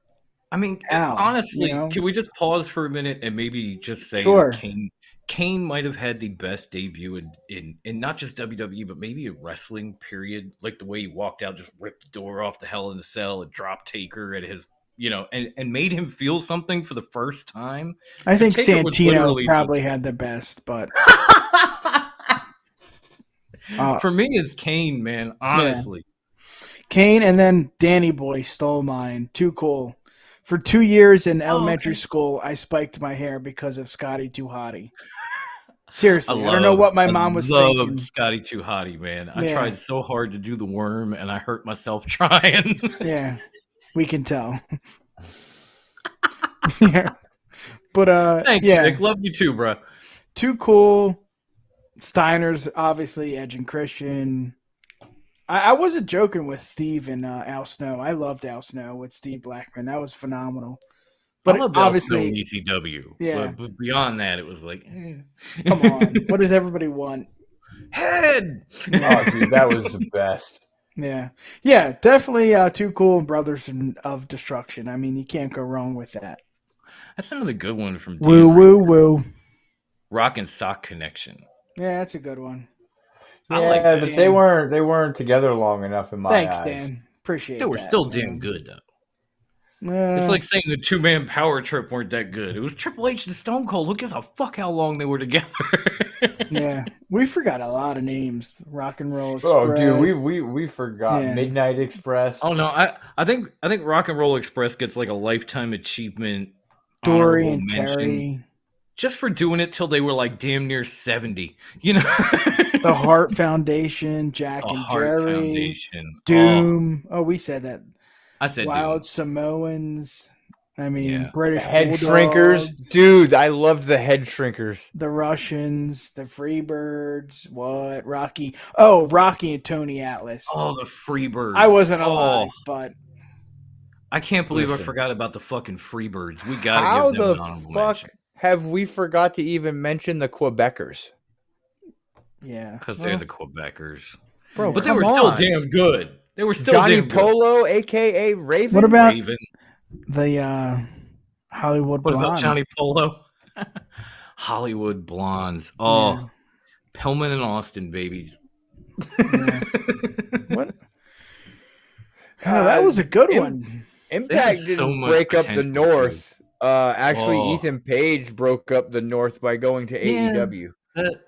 I mean, honestly, can we just pause for a minute and maybe just say Kane might have had the best debut in not just WWE, but maybe a wrestling period. Like the way he walked out, just ripped the door off the Hell in a Cell and dropped Taker at his, and made him feel something for the first time. I think Santino probably had the best, but for me, it's Kane, man. Honestly, Kane, and then Danny Boy stole mine. Too cool. For 2 years in elementary school, I spiked my hair because of Scotty Too Hottie. Seriously, I don't know what my mom was thinking. Scotty Too Hottie, man. I tried so hard to do the worm, and I hurt myself trying. Yeah, we can tell. Yeah, but thanks, Nick. Love you too, bro. Too Cool. Steiner's obviously Edge and Christian. I wasn't joking with Steve and Al Snow. I loved Al Snow with Steve Blackman. That was phenomenal. But I loved obviously, ECW. Yeah. But beyond that, it was like, come on. What does everybody want? Head. Oh, dude, that was the best. Yeah. Yeah, definitely Too Cool and Brothers of Destruction. I mean, you can't go wrong with that. That's another good one from Woo, Dan. woo, woo. Rock and Sock Connection. Yeah, that's a good one. I like that. But they weren't together long enough in my eyes. Thanks, Dan. Appreciate it. They were still damn good, though. Uh, It's like saying the 2-man power trip weren't that good. It was Triple H and Stone Cold. Who gives a fuck how long they were together? yeah, we forgot a lot of names. Rock and Roll Express. Oh, dude, we forgot Yeah. Midnight Express. Oh no, I think Rock and Roll Express gets like a lifetime achievement. Dory honorable and mention, Terry. just for doing it till they were like damn near 70. You know, The Hart Foundation, Jack the and Hart Jerry, Foundation, Doom. Oh, we said that. I said Wild Doom. Samoans. I mean, Yeah. The British head Bulldogs, shrinkers. Dude, I loved the head shrinkers. the Russians, the Freebirds. What? Rocky. Oh, Rocky and Tony Atlas. Oh, the Freebirds. I wasn't Oh, alive, but I can't believe I Listen. forgot about the fucking Freebirds. We gotta How give them the an honorable fuck mention have we forgot to even mention the Quebecers? yeah. because they're the Quebecers. Bro, But they come were still on. damn good. They were still Johnny damn good. Polo, a.k.a. Raven. What about Raven. the Hollywood What about Blondes? Johnny Polo? Hollywood Blondes. Oh, Yeah. Pillman and Austin, baby. Yeah. What? Oh, that was a good one. Impact They had so didn't much break up the potential, North. Actually, Oh. Ethan Page broke up the North by going to Yeah. AEW.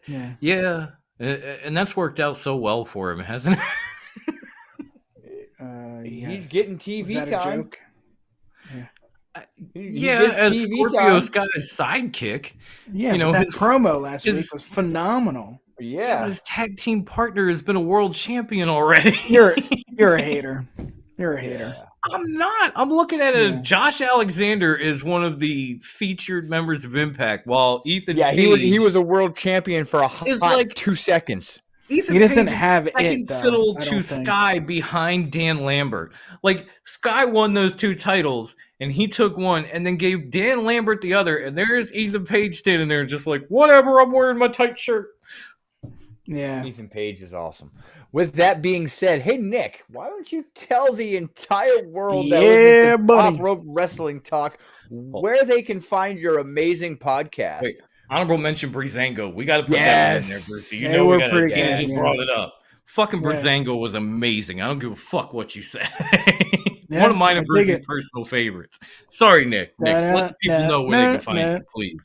Yeah. Yeah, and that's worked out so well for him, hasn't it? He's Yes. getting Was TV that a time. joke? He Yeah, gets as TV Scorpio's time. got his sidekick. Yeah, You know, but that his- promo last his- week was phenomenal. Yeah. His tag team partner has been a world champion already. You're a hater. You're a hater. I'm not. I'm looking at it. Yeah. Josh Alexander is one of the featured members of Impact, while Ethan Yeah, Page, he was a world champion for a hot It's like- 2 seconds. Ethan He doesn't Page is have second it, though, fiddle I to don't think. Sky behind Dan Lambert. Like Sky won those 2 titles, and he took one, and then gave Dan Lambert the other. And there's Ethan Page standing there, just like, whatever. I'm wearing my tight shirt. Yeah. Ethan Page is awesome. With that being said, hey Nick, why don't you tell the entire world that Yeah, listens to buddy. Top Rope Wrestling Talk where they can find your amazing podcast? Wait, honorable mention Breezango. We got to put Yes. that in there, Brucey. You They know were we got to. pretty You good, just yeah. brought it up. Fucking Yeah. Breezango was amazing. I don't give a fuck what you say. Yeah, One of mine I and dig Brucey's it. personal favorites. Sorry, Nick. Let the people know where they can find Nah. you, please.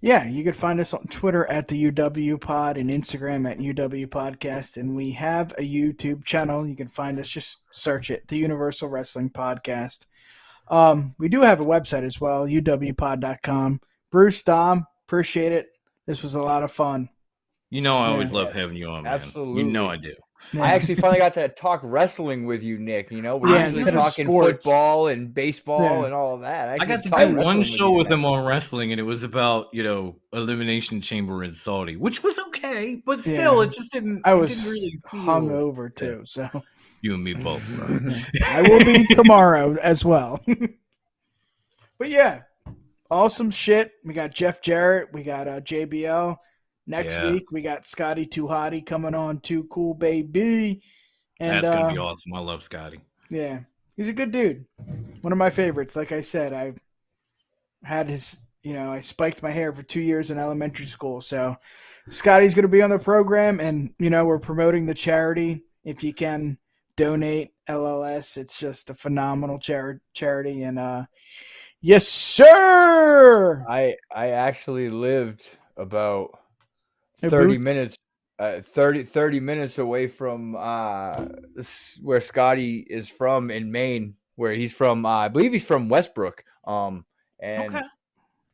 Yeah, you can find us on Twitter at the UW Pod and Instagram at UW Podcast. And we have a YouTube channel. You can find us, just search it, the Universal Wrestling Podcast. We do have a website as well, uwpod.com. Bruce, Dom, appreciate it. This was a lot of fun. You know I always Yeah. love having you on, man. Absolutely. You know I do. Yeah. I actually finally got to talk wrestling with you, Nick. You know, we're Yeah, usually instead of talking sports. football and baseball Yeah. and all of that. I actually got to talked do wrestling one with show you with today. him on wrestling, and it was about, Elimination Chamber in Saudi, which was okay, but still, Yeah. it just didn't. I it was didn't really feel- hungover too, so You and me both, bro. I will be tomorrow as well. But yeah, awesome shit. We got Jeff Jarrett. We got JBL. Next Yeah. week, we got Scotty Too Hottie coming on. Too Cool Baby. And That's gonna be awesome. I love Scotty. yeah, he's a good dude. One of my favorites. Like I said, I had his, I spiked my hair for 2 years in elementary school. So Scotty's going to be on the program, and, we're promoting the charity. If you can donate LLS, it's just a phenomenal charity. And yes, sir. I actually lived about Hey, 30 Boots. minutes 30 minutes away from where Scotty is from in Maine, where he's from. I believe he's from Westbrook. And Okay.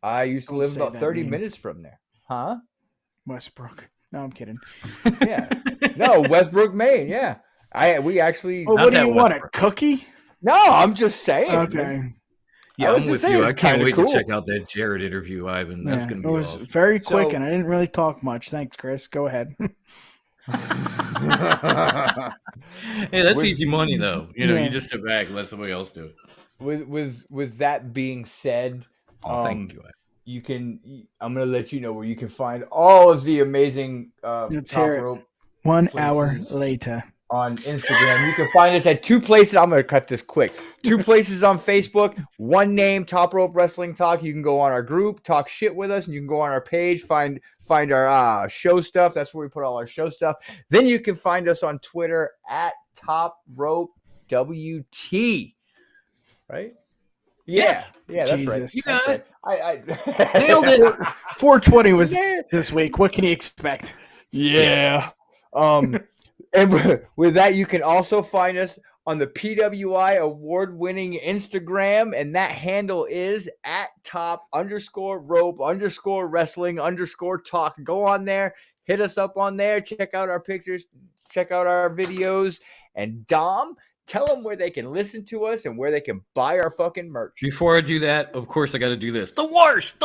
I used to Don't live say about that 30 name. minutes from there. Huh? Westbrook. No, I'm kidding. Yeah. No, Westbrook, Maine. Yeah. We actually. Well, Not what do that you want? A Westbrook. cookie? No, I'm just saying. Okay. Yeah, I'm with you. I can't wait to check out that Jared interview, Ivan. That's going to be awesome. It was very quick, and I didn't really talk much. Thanks, Chris. Go ahead. Hey, that's easy money, though. You just sit back and let somebody else do it. With that being said, thank you. You can. I'm going to let you know where you can find all of the amazing top rope 1 hour later on Instagram. You can find us at 2 places. I'm going to cut this quick. 2 places on Facebook. One name, Top Rope Wrestling Talk. You can go on our group, talk shit with us, and you can go on our page, find our show stuff. That's where we put all our show stuff. Then you can find us on Twitter at Top Rope WT. Right? Yeah, that's Jesus. right. You got it. I nailed it. 420 was this week. What can you expect? Yeah. And with that, you can also find us on the PWI award-winning Instagram, and that handle is at top_rope_wrestling_talk. Go on there, hit us up on there, check out our pictures, check out our videos, and Dom, tell them where they can listen to us and where they can buy our fucking merch. Before I do that, of course, I got to do this. The worst.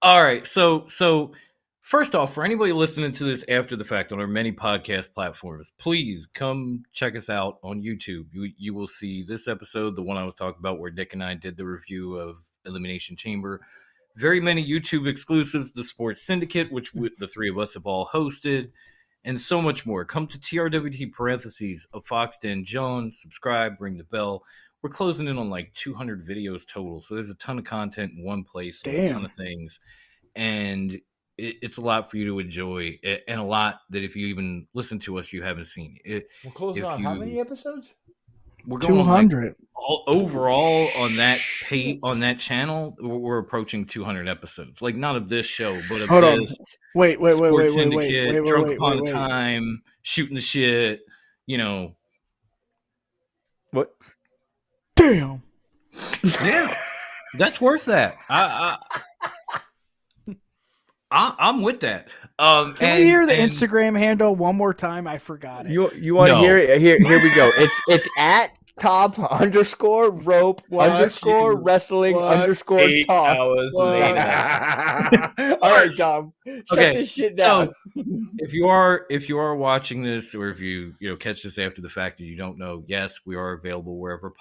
All right. So first off, for anybody listening to this after the fact on our many podcast platforms, please come check us out on YouTube. You will see this episode, the one I was talking about where Nick and I did the review of Elimination Chamber. Very many YouTube exclusives, the Sports Syndicate, which the three of us have all hosted, and so much more. Come to TRWT parentheses of Foxden Jones, subscribe, ring the bell. We're closing in on like 200 videos total. So there's a ton of content in one place, a ton of things. And it's a lot for you to enjoy, and a lot that if you even listen to us, you haven't seen. We're closing on how many episodes? We're going 200. Overall on that channel, we're approaching 200 episodes. Like not of this show, but of this. Wait, Sports Syndicate, Drunk Upon a Time, Shooting the Shit. What? Damn. Yeah, that's worth that. I'm with that. Can we hear the Instagram handle one more time? I forgot it. You want to hear it? Here we go. It's at top_rope_wrestling_talk. All right, Tom. Shut this shit down. So, if you are watching this, or if you catch this after the fact and you don't know, yes, we are available wherever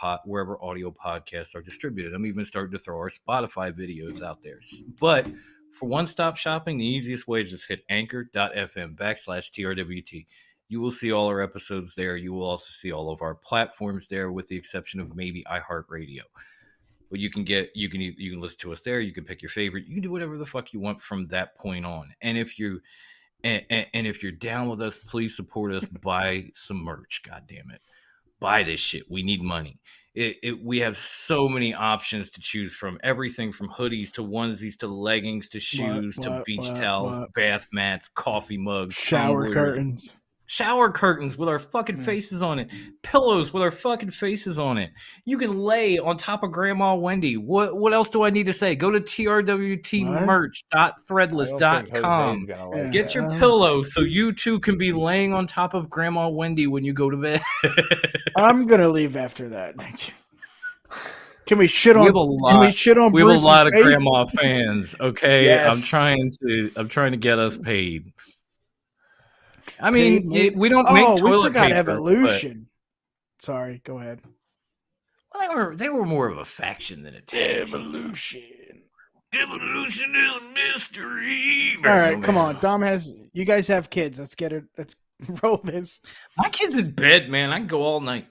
audio podcasts are distributed. I'm even starting to throw our Spotify videos out there. But for one-stop shopping, the easiest way is just hit anchor.fm/TRWT. You will see all our episodes there. You will also see all of our platforms there, with the exception of maybe iHeartRadio. But you can listen to us there. You can pick your favorite. You can do whatever the fuck you want from that point on. And if you're down with us, please support us. Buy some merch. God damn it, buy this shit. We need money. We have so many options to choose from. Everything from hoodies to onesies to leggings to shoes to beach towels, bath mats, coffee mugs, shower curtains. Shower curtains with our fucking faces on it. Pillows with our fucking faces on it. You can lay on top of Grandma Wendy. What else do I need to say? Go to trwtmerch.threadless.com. Get your pillow so you too can be laying on top of Grandma Wendy when you go to bed. I'm gonna leave after that. Thank you. Can we shit on? We have a lot of grandma fans. Okay, yes. I'm trying to get us paid. I mean, we don't make toilet we forgot paper. Evolution. But... Sorry, go ahead. Well, they were more of a faction than a tag. Evolution is a mystery. All right, come on. Dom you guys have kids. Let's get it. Let's roll this. My kid's in bed, man. I can go all night.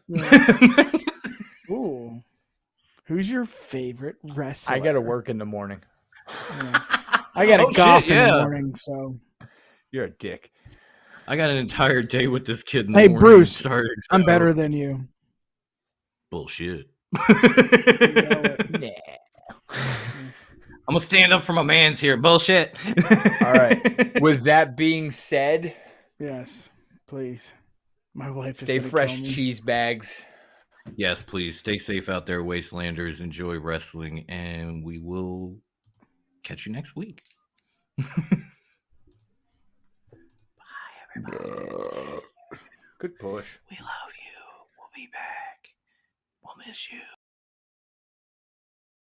Ooh. Who's your favorite wrestler? I got to work in the morning. Yeah. I got to golf in the morning, so. You're a dick. I got an entire day with this kid in the morning. Hey, Bruce, I'm better than you. Bullshit. You know I'm going to stand up for my mans here. Bullshit. All right. With that being said. Yes, please. My wife is stay fresh, cheese bags. Yes, please. Stay safe out there, Wastelanders. Enjoy wrestling, and we will catch you next week. Bye, everybody. Good push. We love you. We'll be back. miss you.